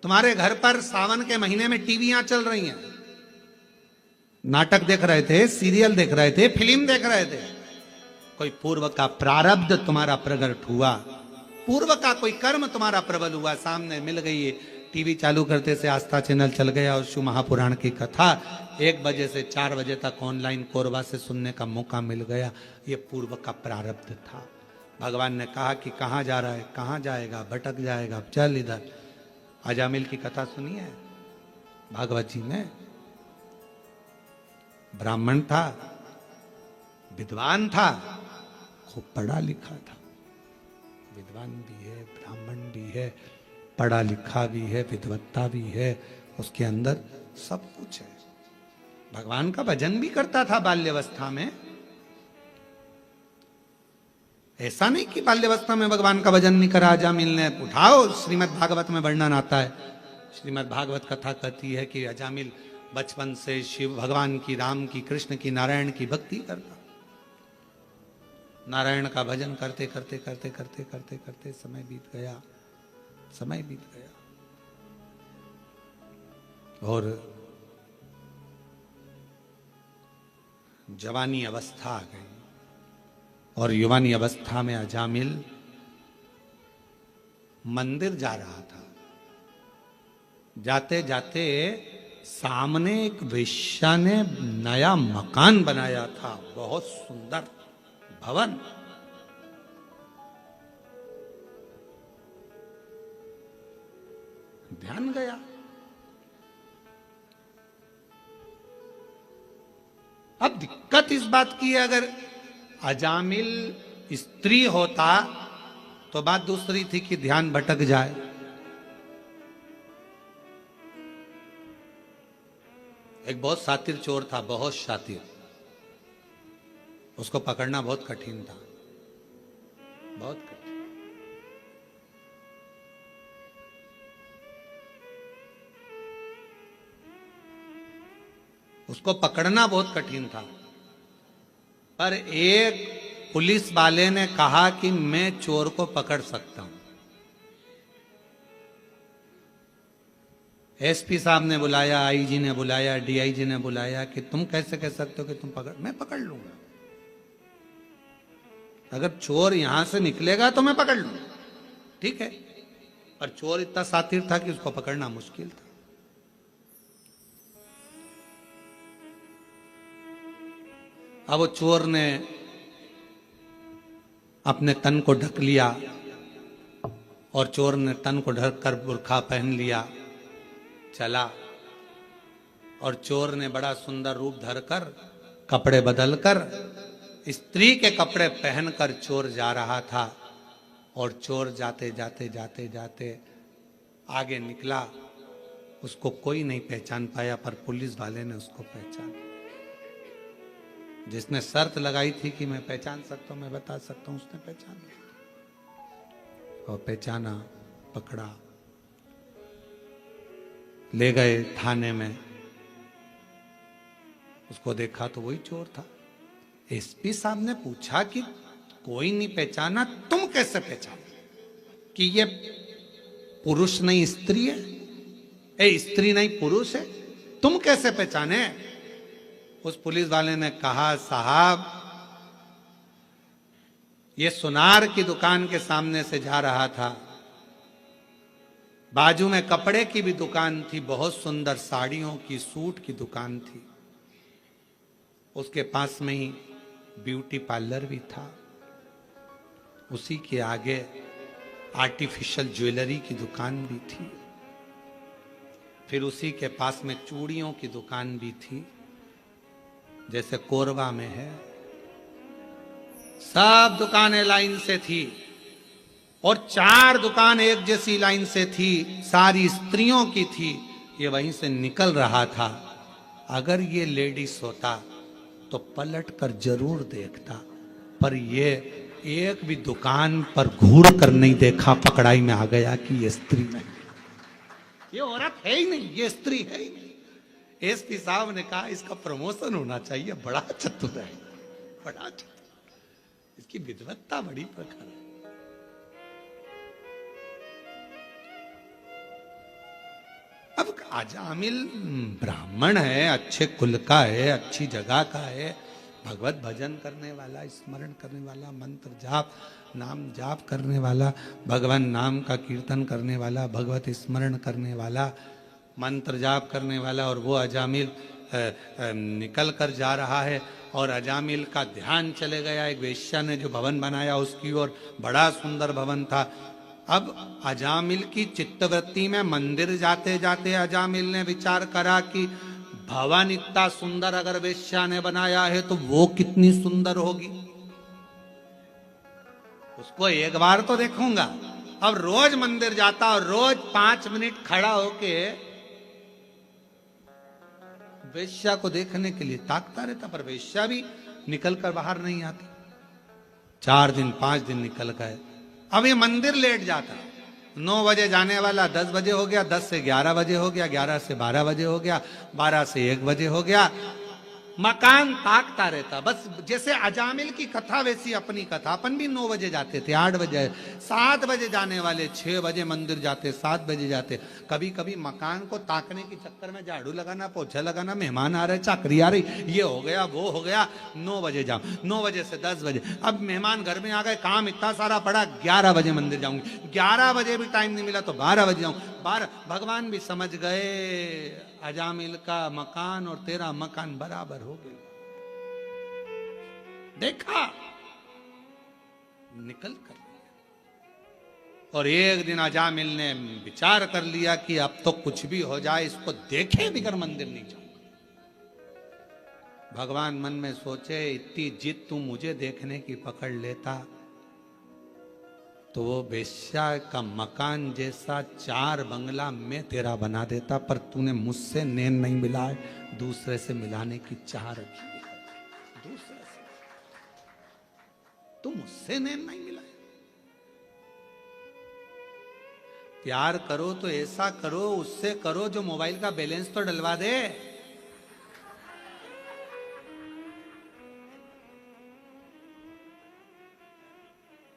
तुम्हारे घर पर सावन के महीने में टीवियां चल रही हैं, नाटक देख रहे थे, सीरियल देख रहे थे, फिल्म देख रहे थे। कोई पूर्व का प्रारब्ध तुम्हारा प्रकट हुआ, पूर्व का कोई कर्म तुम्हारा प्रबल हुआ, सामने मिल गई है। टीवी चालू करते से आस्था चैनल चल गया और शिव महापुराण की कथा 1 बजे से 4 बजे तक ऑनलाइन कोरबा से सुनने का मौका मिल गया। ये पूर्व का प्रारब्ध था। भगवान ने कहा कि कहाँ जा रहा है, कहाँ जाएगा, भटक जाएगा, चल इधर। अजामिल की कथा सुनी है भागवत जी में? ब्राह्मण था, विद्वान था, खूब पढ़ा लिखा था। विद्वान भी है, ब्राह्मण भी है, पढ़ा लिखा भी है, विद्वत्ता भी है, उसके अंदर सब कुछ है। भगवान का भजन भी करता था बाल्यावस्था में। ऐसा नहीं कि बाल्यावस्था में भगवान का भजन नहीं करा अजामिल ने। उठाओ, श्रीमद् भागवत में वर्णन आता है। श्रीमद् भागवत कथा कहती है कि अजामिल बचपन से शिव भगवान की, राम की, कृष्ण की, नारायण की भक्ति करता। नारायण का भजन करते करते करते करते करते करते समय बीत गया, समय बीत गया और जवानी अवस्था आ गई। और युवानी अवस्था में अजामिल मंदिर जा रहा था। जाते जाते सामने एक वेश्या ने नया मकान बनाया था, बहुत सुंदर भवन। ध्यान गया। अब दिक्कत इस बात की है, अगर अजामिल स्त्री होता तो बात दूसरी थी कि ध्यान भटक जाए। एक बहुत शातिर चोर था, बहुत शातिर। उसको पकड़ना बहुत कठिन था, बहुत कठिन। उसको पकड़ना बहुत कठिन था। पर एक पुलिस वाले ने कहा कि मैं चोर को पकड़ सकता हूं। एसपी साहब ने बुलाया, आईजी ने बुलाया, डीआईजी ने बुलाया कि तुम कैसे कह सकते हो कि तुम पकड़, मैं पकड़ लूंगा। अगर चोर यहां से निकलेगा तो मैं पकड़ लूंगा, ठीक है। पर चोर इतना शातिर था कि उसको पकड़ना मुश्किल था। अब वो चोर ने अपने तन को ढक लिया और चोर ने तन को ढककर बुर्खा पहन लिया, चला। और चोर ने बड़ा सुंदर रूप धरकर, कपड़े बदलकर, स्त्री के कपड़े पहनकर चोर जा रहा था। और चोर जाते जाते जाते जाते आगे निकला, उसको कोई नहीं पहचान पाया, पर पुलिस वाले ने उसको पहचान। जिसने शर्त लगाई थी कि मैं पहचान सकता हूं, मैं बता सकता हूं, उसने पहचान लिया और पहचाना, पकड़ा, ले गए थाने में। उसको देखा तो वही चोर था। एसपी साहब ने पूछा कि कोई नहीं पहचाना, तुम कैसे पहचाने कि ये पुरुष नहीं स्त्री है, ए स्त्री नहीं पुरुष है, तुम कैसे पहचाने? उस पुलिस वाले ने कहा, साहब ये सुनार की दुकान के सामने से जा रहा था, बाजू में कपड़े की भी दुकान थी, बहुत सुंदर साड़ियों की, सूट की दुकान थी, उसके पास में ही ब्यूटी पार्लर भी था, उसी के आगे आर्टिफिशियल ज्वेलरी की दुकान भी थी, फिर उसी के पास में चूड़ियों की दुकान भी थी, जैसे कोरबा में है। सब दुकानें लाइन से थी और 4 दुकान एक जैसी लाइन से थी, सारी स्त्रियों की थी। ये वहीं से निकल रहा था। अगर ये लेडीज होता तो पलट कर जरूर देखता, पर ये एक भी दुकान पर घूर कर नहीं देखा, पकड़ाई में आ गया कि ये स्त्री नहीं, ये औरत है ही नहीं, ये स्त्री है ही नहीं। एसपी साहब ने कहा इसका प्रमोशन होना चाहिए, बड़ा चतुर है, बड़ा चतुर, इसकी विद्वत्ता बड़ी प्रखर है। अब अजामिल ब्राह्मण है, अच्छे कुल का है, अच्छी जगह का है, भगवत भजन करने वाला, स्मरण करने वाला, मंत्र जाप, नाम जाप करने वाला, भगवान नाम का कीर्तन करने वाला, भगवत स्मरण करने वाला, मंत्र जाप करने वाला, और वो अजामिल निकल कर जा रहा है। और अजामिल का ध्यान चले गया एक वेश्या ने जो भवन बनाया उसकी ओर, बड़ा सुंदर भवन था। अब अजामिल की चित्तवृत्ति में मंदिर जाते जाते अजामिल ने विचार करा कि भवन इतना सुंदर अगर वेश्या ने बनाया है तो वो कितनी सुंदर होगी, उसको एक बार तो देखूंगा। अब रोज मंदिर जाता और रोज 5 मिनट खड़ा होके वेश्या को देखने के लिए ताकता रहता, पर वेश्या भी निकल कर बाहर नहीं आती। 4 दिन 5 दिन निकल गए। अब ये मंदिर लेट जाता, 9 बजे जाने वाला 10 बजे हो गया, 10 से 11 बजे हो गया, 11 से 12 बजे हो गया, 12 से 1 बजे हो गया। मकान ताकता रहता, बस जैसे अजामिल की कथा वैसी अपनी कथा। अपन भी 9 बजे जाते थे, 8 बजे, 7 बजे जाने वाले, 6 बजे मंदिर जाते, 7 बजे जाते। कभी कभी मकान को ताकने के चक्कर में झाड़ू लगाना, पोछा लगाना, मेहमान आ रहे, चाकरी आ रही, ये हो गया वो हो गया, 9 बजे जाओ, 9 बजे से 10 बजे। अब मेहमान घर में आ गए, काम इतना सारा पड़ा, 11 बजे मंदिर जाऊंगी, 11 बजे भी टाइम नहीं मिला तो 12 बजे जाऊं, 12। भगवान भी समझ गए अजामिल का मकान और तेरा मकान बराबर हो गया। देखा, निकल कर लिया। और एक दिन अजामिल ने विचार कर लिया कि अब तो कुछ भी हो जाए, इसको देखे बिगर मंदिर नहीं जाऊंगा। भगवान मन में सोचे, इतनी जिद तू मुझे देखने की पकड़ लेता तो वो वेश्या का मकान जैसा 4 बंगला मैं तेरा बना देता, पर तूने मुझसे नैन नहीं मिलाए, दूसरे से मिलाने की चाह रखी है। दूसरे से तू मुझसे नैन नहीं मिलाए। प्यार करो तो ऐसा करो, उससे करो जो मोबाइल का बैलेंस तो डलवा दे।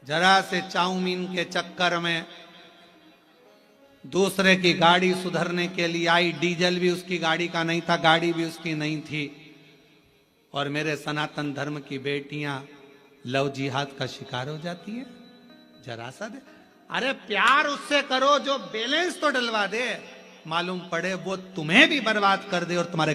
जरा से चाउमीन के चक्कर में दूसरे की गाड़ी सुधरने के लिए आई, डीजल भी उसकी गाड़ी का नहीं था, गाड़ी भी उसकी नहीं थी। और मेरे सनातन धर्म की बेटियां लव जिहाद का शिकार हो जाती है। जरा सा दे, अरे प्यार उससे करो जो बैलेंस तो डलवा दे, मालूम पड़े वो तुम्हें भी बर्बाद कर दे और तुम्हारे